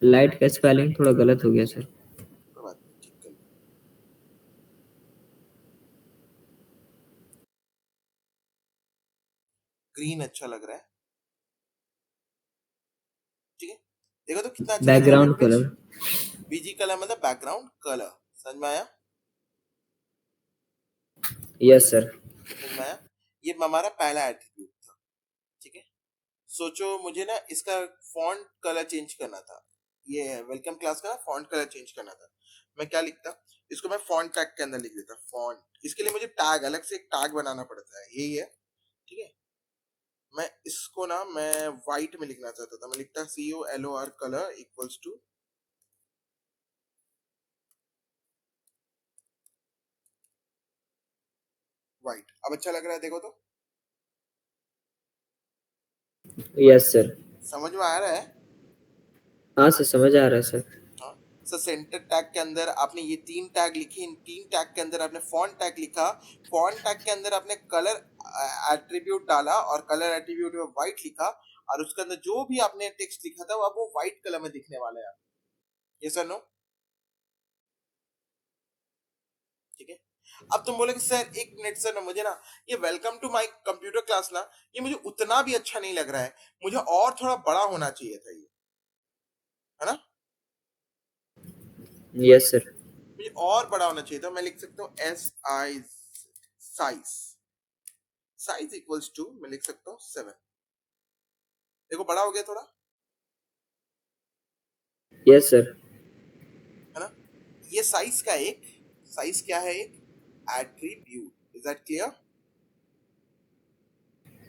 Light का स्पेलिंग थोड़ा गलत हो गया सर। कोई बात नहीं, ठीक कर लो। ग्रीन अच्छा लग रहा है, ठीक है? देखो तो कितना अच्छा लग रहा है web background page. Colour. BG colour मतलब बैकग्राउंड कलर। समझ में आया? Yes sir. समझ में आया? ये हमारा पहला एट्रीब्यूट था, ठीक है? सोचो मुझे ना इसका फॉन्ट कलर चेंज करना था। ये वेलकम क्लास का फॉन्ट कलर चेंज करना था। मैं क्या लिखता? इसको मैं फॉन्ट टैग के अंदर लिख देता फॉन्ट। इसके लिए मुझे टैग अलग से एक टैग बनाना पड़ता है, यही है, ठीक है? मैं इसको ना मैं व्हाइट में लिखना चाहता था। मैं लिखता COLOR colour equals to white. अब अच्छा लग रहा है, देखो तो। Yes sir. समझ में आ रहा है? हाँ सर, समझ आ रहा है सर। हाँ। सर सेंटर टैग के अंदर आपने ये 3 टैग लिखे, इन 3 टैग के अंदर आपने फॉन्ट टैग लिखा, फॉन्ट टैग के अंदर आपने कलर एट्रीब्यूट डाला और कलर एट्रीब्यूट में व्हाइट लिखा, और उसके अंदर जो भी आपने टेक्स्ट लिखा था वो अब वो व्हाइट कलर में दिखने वाला है। ये सर नो? ठीक है। अब तुम बोले कि सर एक मिनट सर ना, मुझे ना ये welcome to my computer class ना, ये मुझे उतना भी अच्छा नहीं लग रहा है, मुझे और थोड़ा बड़ा होना चाहिए था ये, है ना? Yes sir. मुझे और बड़ा होना चाहिए था। मैं लिख सकता हूँ S I, size, size equals to, मैं लिख सकता हूँ 7। देखो बड़ा हो गया थोड़ा, यस सर। है ना? ये साइज का एक, साइज क्या है, एक attribute. Is that clear?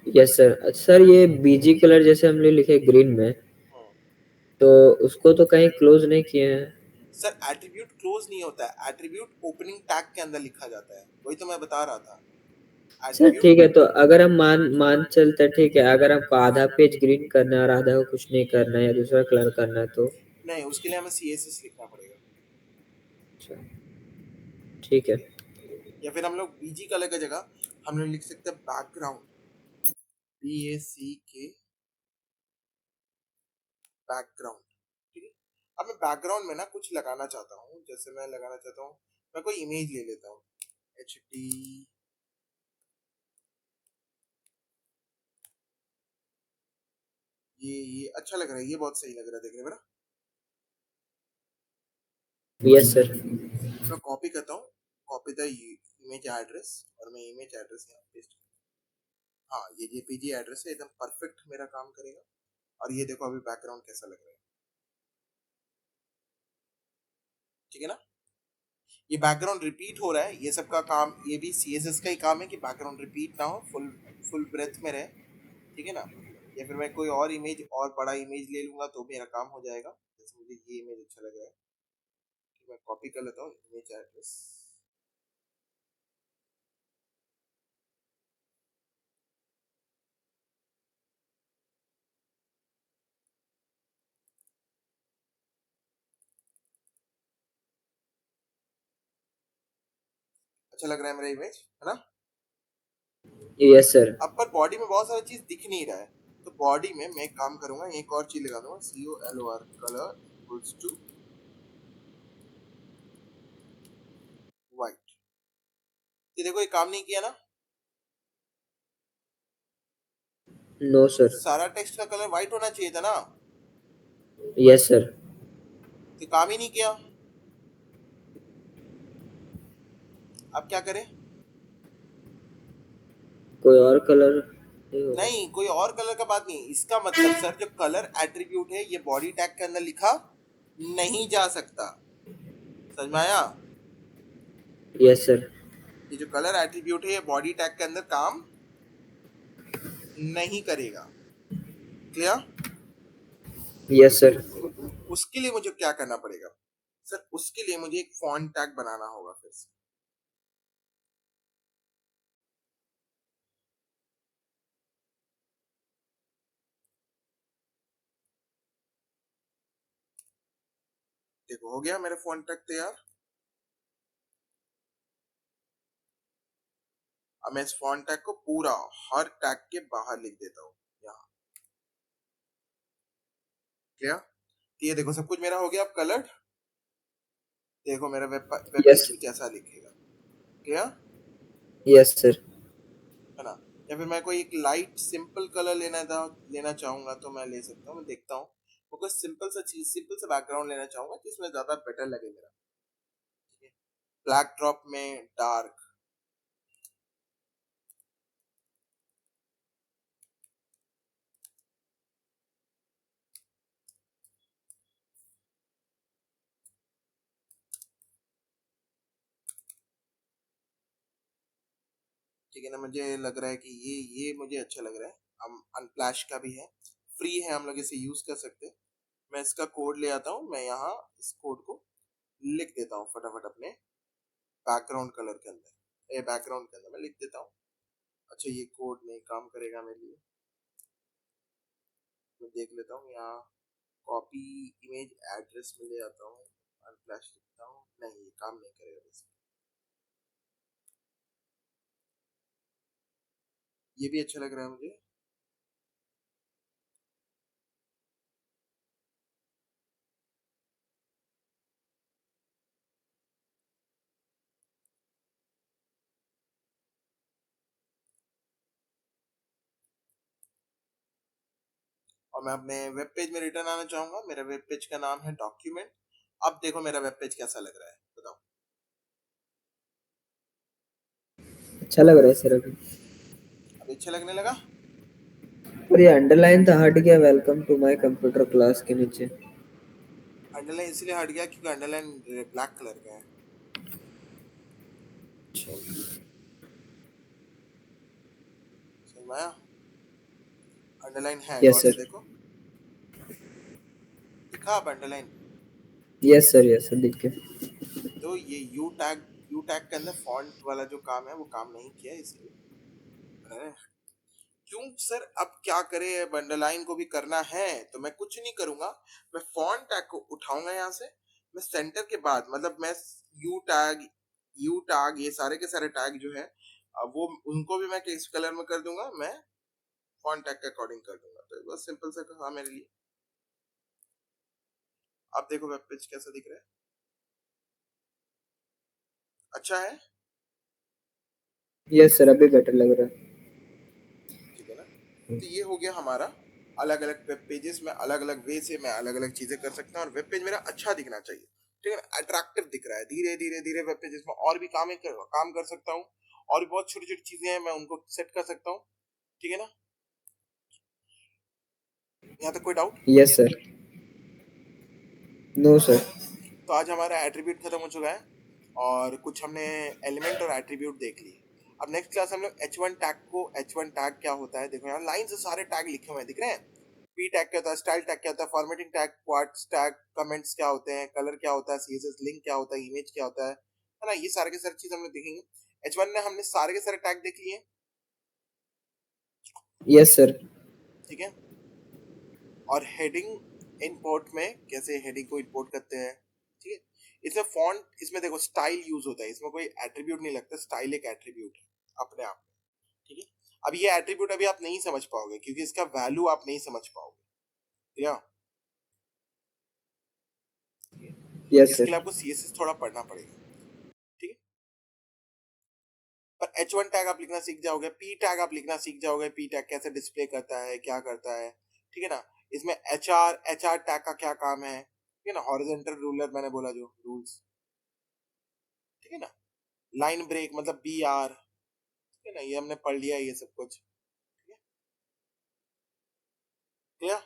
Yes sir. Sir ये बीजी कलर जैसे हमने लिखे ग्रीन में, तो उसको तो कहीं क्लोज नहीं किए हैं। सर एट्रीब्यूट क्लोज नहीं होता है, एट्रीब्यूट ओपनिंग टैग के अंदर लिखा जाता है, वही तो मैं बता रहा था। सर एट्रीब्यूट, ठीक है, तो अगर हम मान मान चलते, ठीक है, अगर हमको आधा पेज ग्रीन करना है और आधा को कुछ नहीं करना है या दूसरा कलर करना है तो? नहीं, उसके लिए हमें सीएसएस लिखना पड़ेगा। अच्छा, ठीक है। या फिर हम लोग बीजी कलर की जगह हम लोग लिख सकते हैं बैकग्राउंड, बी ए सी के, बैकग्राउंड। ठीक है। अब मैं बैकग्राउंड में ना कुछ लगाना चाहता हूँ, जैसे मैं लगाना चाहता हूँ, मैं कोई इमेज ले लेता हूँ, एच डी, ये अच्छा लग रहा है, ये बहुत सही लग रहा है देखने में ना। Yes sir. मैं कॉपी करता हूँ, कॉपी द इमेज एड्रेस, और मैं इमेज एड्रेस यहाँ पेस्ट, हाँ ये जेपीजी एड्रेस है, एकदम परफेक्ट मेरा काम करेगा। और ये देखो अभी बैकग्राउंड कैसा लग रहा है, ठीक है ना? ये बैकग्राउंड रिपीट हो रहा है, ये सब का काम, ये भी सीएसएस का ही काम है कि बैकग्राउंड रिपीट ना हो, फुल फुल ब्रेथ में रहे, ठीक है ना? या फिर मैं कोई और इमेज, और बड़ा इमेज ले लूंगा तो मेरा काम हो जाएगा। जैसे मुझे ये इमेज अच्छा लग रहा है, तो मैं कॉपी कर लेता हूँ इमेज एड्रेस। अच्छा लग रहा है मेरा इमेज, है ना? Yes sir. अब पर बॉडी में बहुत सारी चीज दिख नहीं रहा है, तो बॉडी में मैं एक काम करूंगा, एक और चीज लगा दूंगा, C O L O R, color equals to white. ये देखो ये काम नहीं किया ना, नो सर। सारा टेक्स्ट का कलर व्हाइट होना चाहिए था ना, यस सर। तो काम ही नहीं किया। अब क्या करें? कोई और कलर नहीं होगा? नहीं, कोई और कलर का बात नहीं, इसका मतलब सर जो कलर एट्रीब्यूट है ये बॉडी टैग के अंदर लिखा नहीं जा सकता। समझ में आया? Yes sir. ये जो कलर एट्रीब्यूट है ये बॉडी टैग के अंदर काम नहीं करेगा। क्लियर? Yes sir. उसके लिए मुझे क्या करना पड़ेगा? सर उसके लिए मुझे एक फॉन्ट टैग बनाना होगा फिर से। देखो हो गया मेरा फॉन्ट टैग तैयार। अब मैं इस फॉन्ट टैग को पूरा हर टैग के बाहर लिख देता हूँ यहाँ। क्लियर? ये देखो सब कुछ मेरा हो गया अब कलर्ड। देखो मेरा वेब यस। पेज भी कैसा लिखेगा। क्लियर? Yes sir. है ना? या फिर मैं कोई एक लाइट सिंपल कलर लेना चाहूंगा तो मैं ले सकता हूँ, मैं देखता हूँ वो कोई सिंपल सा चीज, सिंपल सा बैकग्राउंड लेना चाहूंगा जिसमें ज्यादा बेटर लगे मेरा। ठीक है, ब्लैक ड्रॉप में डार्क। ठीक है ना, मुझे लग रहा है कि ये मुझे अच्छा लग रहा है। हम अनफ्लैश का भी है, फ्री है, हम लोग इसे यूज कर सकते हैं। मैं इसका कोड ले आता हूँ, मैं यहाँ इस कोड को लिख देता हूँ फटाफट अपने बैकग्राउंड कलर के अंदर। बैकग्राउंड के अंदर मैं लिख देता हूँ। अच्छा ये कोड नहीं काम करेगा मेरे लिए, मैं देख लेता हूँ यहाँ कॉपी इमेज एड्रेस में ले आता हूँ, अनफ्लैश लिखता हूँ, नहीं ये काम नहीं करेगा वैसे। ये भी अच्छा लग रहा है मुझे। और मैं अपने वेब पेज में रिटर्न आना चाहूंगा। मेरा वेब पेज का नाम है डॉक्यूमेंट। अब देखो मेरा वेब पेज कैसा लग रहा है, बताओ। अच्छा लग रहा है सर अभी। अब अच्छा लगने लगा। और ये अंडरलाइन तो हट गया welcome to my computer class के नीचे। अंडरलाइन इसलिए हट गया क्योंकि अंडरलाइन ब्लैक कलर का है। समझ में आया? अंडरलाइन है, यस गौर से सर। देखो, दिखा अब अंडरलाइन। यस सर दिख गया। तो ये यू टैग के अंदर फॉन्ट वाला जो काम है वो काम नहीं किया इसलिए। अरे, क्यों सर, अब क्या करे, अब अंडरलाइन को भी करना है तो मैं कुछ नहीं करूंगा। मैं फॉन्ट टैग को उठाऊंगा यहाँ से, मैं सेंटर के बाद मतलब मैं यू टैग ये सारे के सारे टैग जो है वो उनको भी मैं किस कलर में कर दूंगा, मैं फॉन्ट टैग के अकॉर्डिंग कर दूंगा। तो बस सिंपल सा कहा मेरे लिए। आप देखो वेब पेज कैसा दिख रहा है, अच्छा है? यस सर अभी बेटर लग रहा है। ठीक है ना? तो ये हो गया हमारा अलग अलग वेब पेजेस में अलग अलग वे से मैं अलग अलग चीजें कर सकता हूँ, और वेब पेज मेरा अच्छा दिखना चाहिए। ठीक है ना, अट्रैक्टिव दिख रहा है। धीरे धीरे धीरे वेब पेजेस में और भी काम कर सकता हूँ, और भी बहुत छोटी छोटी चीजें हैं मैं उनको सेट कर सकता हूँ। ठीक है ना, यहाँ तक कोई doubt? Yes sir. No sir. तो आज हमारा एट्रीब्यूट खत्म हो चुका है, और कुछ हमने एलिमेंट और एट्रीब्यूट देख लिए। अब नेक्स्ट क्लास हम लोग एच वन टैग क्या होता है, देखो यहाँ लाइन से सारे टैग लिखे हुए हैं, दिख रहे हैं? पी टैग क्या होता है, स्टाइल टैग क्या होता है, formatting tag, quads tag, comments क्या होते हैं, कलर क्या होता है, सीएसएस लिंक क्या होता है, इमेज क्या होता है ना, ये सारे के सारे चीज हम लोग देखेंगे। H1 में हमने सारे के सारे टैग देख लिए। Yes sir. ठीक है, और हेडिंग इंपोर्ट में कैसे हेडिंग को इंपोर्ट करते हैं। ठीक है, इसमें फॉन्ट, इसमें देखो स्टाइल यूज होता है, इसमें कोई एट्रीब्यूट नहीं लगता, स्टाइल एक एट्रीब्यूट है अपने आप में। ठीक है, अब ये एट्रीब्यूट अभी आप नहीं समझ पाओगे क्योंकि इसका वैल्यू आप नहीं समझ पाओगे, या यस इसके लिए सर। आपको सीएसएस थोड़ा पढ़ना पड़ेगा। ठीक है, पर H1 टैग आप लिखना सीख जाओगे, पी टैग आप लिखना सीख जाओगे, पी टैग कैसे डिस्प्ले करता है, क्या करता है। ठीक है ना, इसमें एच आर टैग का क्या काम है। ठीक है ना, हॉरिजॉन्टल रूलर मैंने बोला जो रूल्स। ठीक है ना, लाइन ब्रेक मतलब बी आर। ठीक है ना, ये हमने पढ़ लिया ये सब कुछ। ठीक है, क्लियर?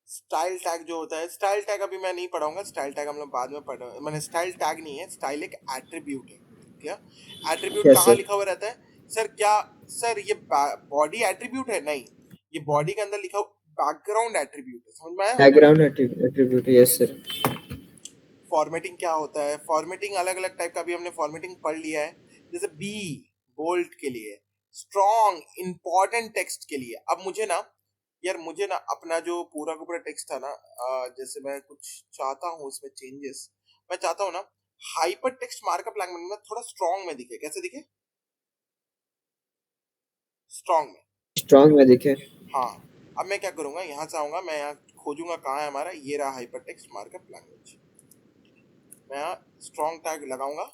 स्टाइल टैग जो होता है, स्टाइल टैग अभी मैं नहीं पढ़ाऊंगा, स्टाइल टैग हम लोग बाद में पढ़, मैंने स्टाइल टैग नहीं है, स्टाइल एक एट्रीब्यूट है। क्या एट्रीब्यूट यस कहाँ सर। लिखा हुआ रहता है सर? क्या सर ये बॉडी एट्रीब्यूट है? नहीं, ये बॉडी के अंदर लिखा बैकग्राउंड एट्रीब्यूट है। समझ में आया? Background attribute yes sir. Formatting क्या होता है, फॉर्मेटिंग अलग अलग टाइप का भी हमने फॉर्मेटिंग पढ़ लिया है। जैसे बी बोल्ड के लिए, स्ट्रॉन्ग इंपॉर्टेंट टेक्स्ट के लिए। अब मुझे ना यार, मुझे ना अपना जो पूरा का पूरा टेक्स्ट था ना, जैसे मैं कुछ चाहता हूँ उसमें चेंजेस, मैं चाहता हूँ ना हाइपर टेक्स्ट मार्कअप लैंग्वेज में थोड़ा स्ट्रॉन्ग में दिखे। कैसे दिखे? स्ट्रॉन्ग में। स्ट्रॉन्ग में दिखे। हाँ, अब मैं क्या करूंगा, यहाँ से आऊंगा, मैं यहाँ खोजूंगा कहाँ है हमारा, ये रहा हाइपर टेक्स्ट मार्कअप लैंग्वेज। मैं यहाँ स्ट्रॉन्ग टैग लगाऊंगा,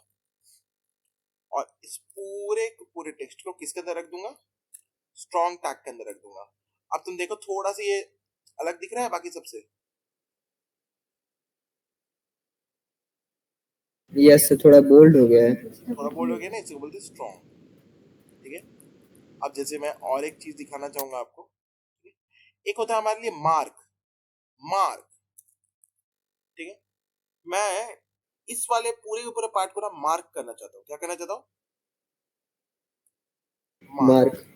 और इस पूरे पूरे टेक्स्ट को किसके अंदर रख दूंगा? स्ट्रॉन्ग टैग के अंदर रख दूंगा। अब तुम देखो थोड़ा सा ये अलग दिख रहा है बाकी सबसे। यस सर थोड़ा बोल्ड हो गया है। थोड़ा बोल्ड हो गया ना, इसे बोलते स्ट्रॉन्ग। ठीक है, अब जैसे मैं और एक चीज दिखाना चाहूंगा आपको। ठीक है? एक होता है हमारे लिए मार्क, मार्क। ठीक है, मैं इस वाले पूरे के पूरे पार्ट को ना मार्क करना चाहता हूँ। क्या करना चाहता हूँ? मार्क। मार्क।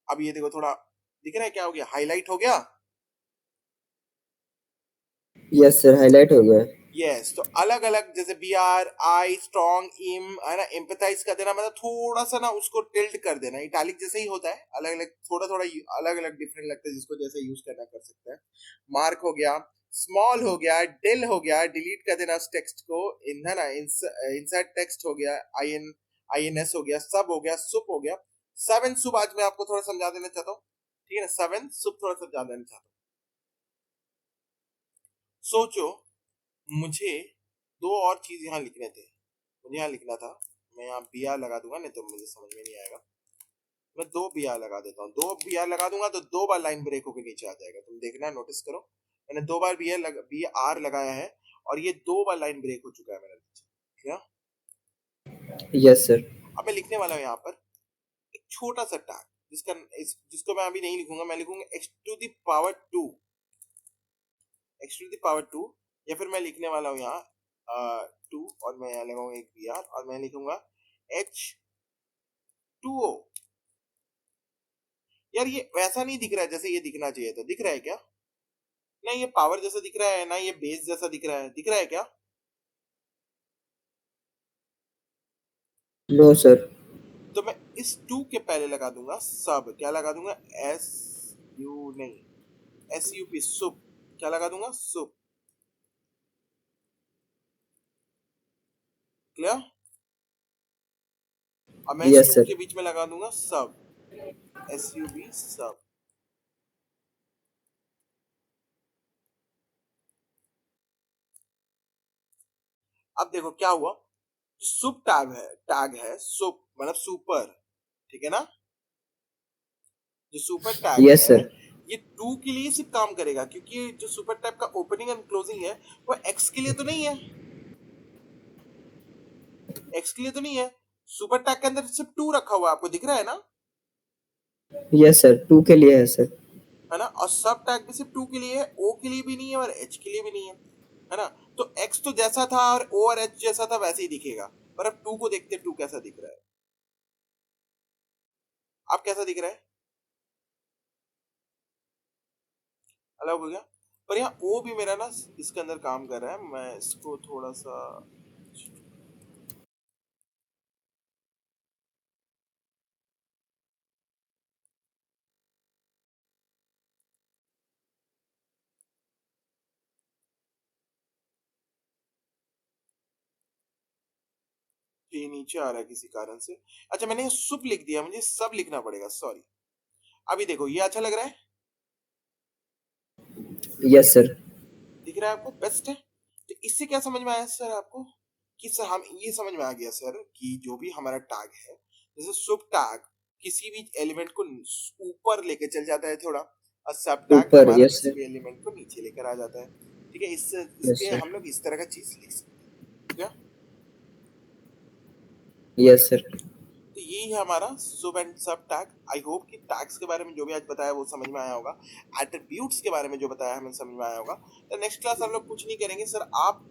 अब ये देखो थोड़ा दिख रहा है क्या हो गया, हाईलाइट हो गया। यस सर, हाईलाइट हो गया। यस तो अलग अलग जैसे बी आर आई स्ट्रॉन्ग इम है ना, एम्पथाइज कर देना मतलब थोड़ा सा ना उसको टिल्ट कर देना, इटैलिक जैसे ही होता है, अलग अलग थोड़ा थोड़ा अलग अलग डिफरेंट लगता है, जिसको जैसे यूज करना कर सकता है। मार्क हो गया, स्मॉल हो गया, डिल हो गया, डिलीट कर देना उस टेक्स्ट को, इन है ना, इनसाइड टेक्स्ट हो गया, आई एन एस हो गया, सब हो गया, सुप हो गया। सेवन सुप आज मैं आपको थोड़ा समझा देना चाहता हूँ, ठीक है ना, सेवन सुप थोड़ा समझा देना चाहता हूँ। सोचो मुझे दो और चीज यहाँ लिखने थे, मुझे यहाँ लिखना था, मैं यहाँ बी आर लगा दूंगा, नहीं तो मुझे समझ में नहीं आएगा। मैं दो बी आर लगा देता हूँ, दो बी आर लगा दूंगा तो दो बार लाइन ब्रेक होकर नीचे आ जाएगा, तुम देखना, नोटिस करो, मैंने दो बार बी आर लगाया है और ये दो बार लाइन ब्रेक हो चुका है मेरा नीचे, क्या। Yes sir. अब मैं लिखने वाला हूँ यहाँ पर एक छोटा सा टैग, जिसको मैं अभी नहीं लिखूंगा, मैं लिखूंगा x to the power two, x to the power two, या फिर मैं लिखने वाला हूँ यहाँ टू और मैं यहाँ लगाऊंगा एक बी आर और मैं लिखूंगा एच टू ओ। यार ये वैसा नहीं दिख रहा है जैसे ये दिखना चाहिए था, दिख रहा है क्या, ना ये पावर जैसा दिख रहा है ना ये बेस जैसा दिख रहा है, दिख रहा है क्या। No sir. तो मैं इस टू के पहले लगा दूंगा सब, क्या लगा दूंगा, एस यू नहीं, एस यू पी, सुप, क्या लगा दूंगा, सुप, क्लियर। अब मैं इस यस टू सर। के बीच में लगा दूंगा सब, एस यू बी सब। अब देखो क्या हुआ, सुप टैग है सुप मतलब सुपर, ठीक है ना, जो सुपर टैग यस है सर। ये टू के लिए सिर्फ काम करेगा, क्योंकि जो सुपर टैग का ओपनिंग एंड क्लोजिंग है वो एक्स के लिए तो नहीं है, एक्स के लिए तो नहीं है, सुपर टैग के अंदर सिर्फ टू रखा हुआ है, आपको दिख रहा है ना, यस सर, 2 के लिए है सर। है ना, और सब टैग भी सिर्फ टू के लिए है, ओ के लिए भी नहीं है और एच के लिए भी नहीं है ना। तो एक्स तो जैसा था और ओ और एच जैसा था वैसे ही दिखेगा, पर अब टू को देखते टू कैसा दिख रहा है, अब कैसा दिख रहा है, अलग हो गया। पर यहाँ ओ भी मेरा ना इसके अंदर काम कर रहा है, मैं इसको थोड़ा सा, ये नीचे आ रहा है किसी कारण से। अच्छा मैंने सुप लिख दिया, मुझे सब लिखना पड़ेगा, सॉरी। अभी देखो ये अच्छा लग रहा है, यस सर। दिख रहा है आपको, बेस्ट है। तो इससे क्या समझ में आया सर आपको, कि सर हम ये समझ में आ गया सर कि जो भी हमारा टैग है, जैसे सुप टैग किसी भी एलिमेंट को ऊपर लेके चल जाता है थोड़ा, और सब टैग ऊपर, हमारा यस किसी सर। भी एलिमेंट को नीचे लेकर आ जाता है, ठीक है, इससे यस इसलिए सर। हम लोग इस तरह का चीज लिख सकते हैं, क्या। Yes sir. तो यही है हमारा सुब एंड सब टैग। आई होप कि टैग्स के बारे में जो भी आज बताया वो समझ में आया होगा, एट्रीब्यूट्स के बारे में जो बताया हमें समझ में आया होगा। तो नेक्स्ट क्लास हम लोग कुछ नहीं करेंगे सर, आप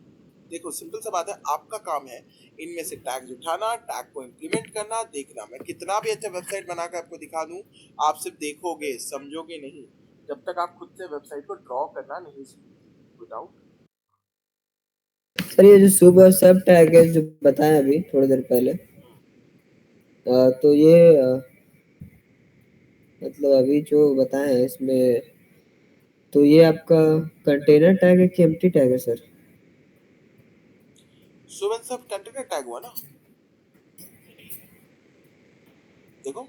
देखो सिंपल सा बात है, आपका काम है इनमें से टैग्स उठाना, टैग को इंप्लीमेंट करना, देखना, मैं कितना भी अच्छा वेबसाइट बनाकर आपको दिखा दूं, आप सिर्फ देखोगे समझोगे नहीं, जब तक आप खुद से वेबसाइट को ड्रॉ करना नहीं सीखोगे विदाउट। सर ये जो सुबह सब टैग है जो बताया अभी थोड़ी देर पहले, तो ये मतलब अभी जो बताए हैं इसमें, तो ये आपका कंटेनर टैग है कि एम्प्टी टैग है सर? सुबह सब कंटेनर टैग हुआ ना, देखो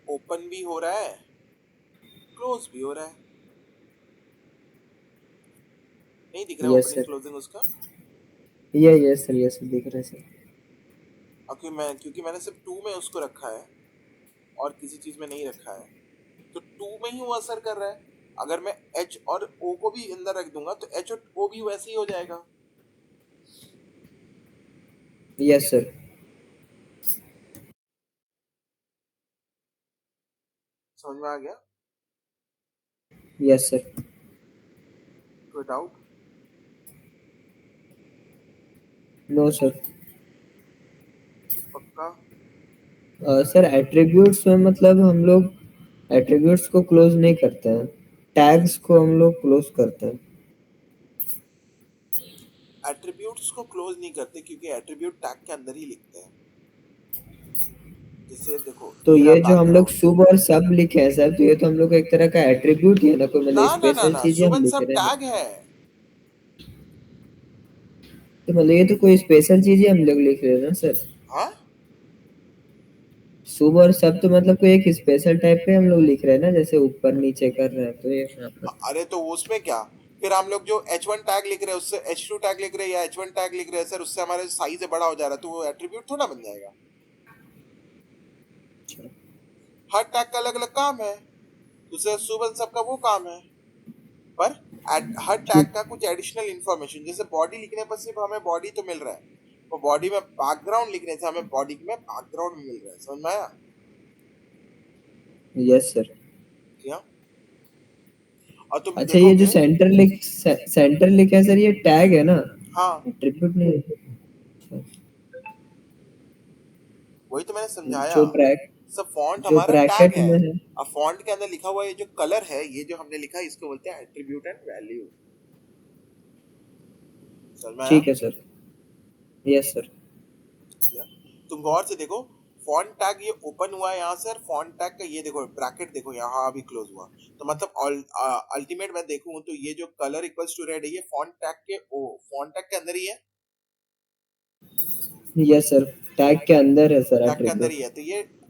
ओपन भी हो रहा है, क्लोज भी हो रहा है, नहीं दिख रहा है यस ओपनिंग सर। क्लोजिंग उसका। ये यस सर, यस दिख रहा है सर। और क्योंकि मैंने सिर्फ टू में उसको रखा है और किसी चीज में नहीं रखा है, तो टू में ही वो असर कर रहा है। अगर मैं एच और ओ को भी अंदर रख दूंगा तो एच और ओ भी वैसे ही हो जाएगा। Yes sir. समझ में आ गया, यस सर। कोई डाउट। No sir. पक्का। सर एट्रीब्यूट्स में मतलब हम लोग एट्रीब्यूट्स को क्लोज नहीं करते हैं, टैग्स को हम लोग क्लोज करते हैं। एट्रीब्यूट्स को क्लोज नहीं करते क्योंकि एट्रीब्यूट टैग के अंदर ही लिखते हैं। जैसे देखो तो ये रहा ये जो हम लोग बैकग्राउंड। सुब और सब लिखे हैं सर, तो ये तो हम लोग का एक तरह का एट्रीब्यूट ही है ना, कोई ना मतलब ना ना स्पेशल ना, चीजें हम सुबह लिख सब रहे हैं। टैग है। तो मतलब ये तो कोई स्पेशल चीजें हम लोग लिख रहे हैं ना सर। हाँ शुभ और सब तो मतलब कोई एक स्पेशल टाइप पे हम लोग लिख रहे हैं ना, जैसे ऊपर नीचे कर रहे हैं तो ये यहाँ पर। अरे तो उसमें क्या, फिर हम लोग जो H1 टैग लिख रहे हैं उससे H2 टैग लिख रहे हैं या H1 टैग लिख रहे हैं सर, उससे हमारे साइज बड़ा हो जा रहा है, तो वो एट्रीब्यूट थोड़ा बन जाएगा। हर टैग का अलग अलग काम है, दूसरे सुबह सबका वो काम है। पर हर टैग ठीक। का कुछ एडिशनल इंफॉर्मेशन, जैसे बॉडी लिखने पर सिर्फ हमें बॉडी तो मिल रहा है, वो बॉडी में बैकग्राउंड लिखने से हमें बॉडी में बैकग्राउंड मिल रहा है, समझ में आया यस सर। क्या? और तुम अच्छा ये जो देखोगे। सेंटर लिखा है सर, ये टैग है ना, हाँ एट्रीब्यूट नहीं है। अच्छा। वही तो मैंने समझाया। जो ब्रैक सब फॉन्ट जो हमारा टैग ब्रैकेट है। में है। अब फॉन्ट के अंदर लिखा हुआ ये जो कलर है, ये जो हमने लिखा है, इसको बोलते हैं एट्रीब्यूट एंड वैल्यू। समझ में आया? ठीक है सर। Yes sir. या? तुम गौर से देखो, फॉन्ट टैग ये ओपन हुआ है यहाँ से, फॉन्ट टैग का ये देखो ब्रैकेट देखो यहाँ अभी क्लोज हुआ, तो मतलब अल्टीमेट मैं देखूं तो ये जो कलर इक्वल्स टू रेड है, ये फॉन्ट टैग के फॉन्ट टैग के अंदर ही है। यस सर, टैग के अंदर है सर टैग के अंदर ही एट्रीब्यूट। है, तो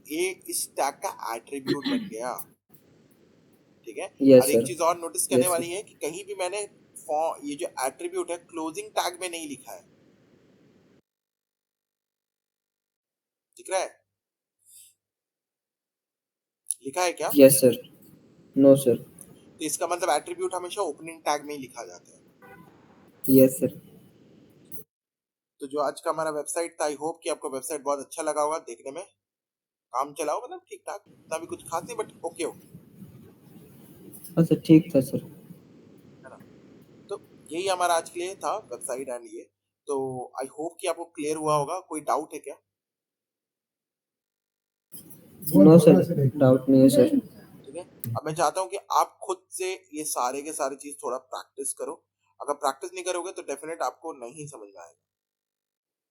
ये इस टैग का एट्रीब्यूट बन गया। ठीक है। यस और एक सर। चीज और नोटिस करने यस वाली सर। है कि कहीं भी मैंने ये जो एट्रीब्यूट है क्लोजिंग टैग में नहीं लिखा है, दिख रहा है? लिखा है क्या? Yes sir. No sir. तो इसका मतलब एट्रीब्यूट हमेशा ओपनिंग टैग में ही लिखा जाता है। Yes sir. तो जो आज का हमारा वेबसाइट था, आई होप कि आपको वेबसाइट बहुत अच्छा लगा होगा देखने में, काम चलाओ, मतलब ठीक ठाक, इतना भी कुछ खास नहीं बट ओके ओके, अच्छा ठीक था सर। है ना? तो यही हमारा आज के लिए था वेबसाइट एंड ये, तो आई होप कि आपको क्लियर हुआ होगा। कोई डाउट है क्या? नो सर, डाउट नहीं है सर। ठीक है। अब मैं चाहता हूँ कि आप खुद से ये सारे के सारे चीज थोड़ा प्रैक्टिस करो। अगर प्रैक्टिस नहीं करोगे तो डेफिनेट आपको नहीं समझ में आएगा।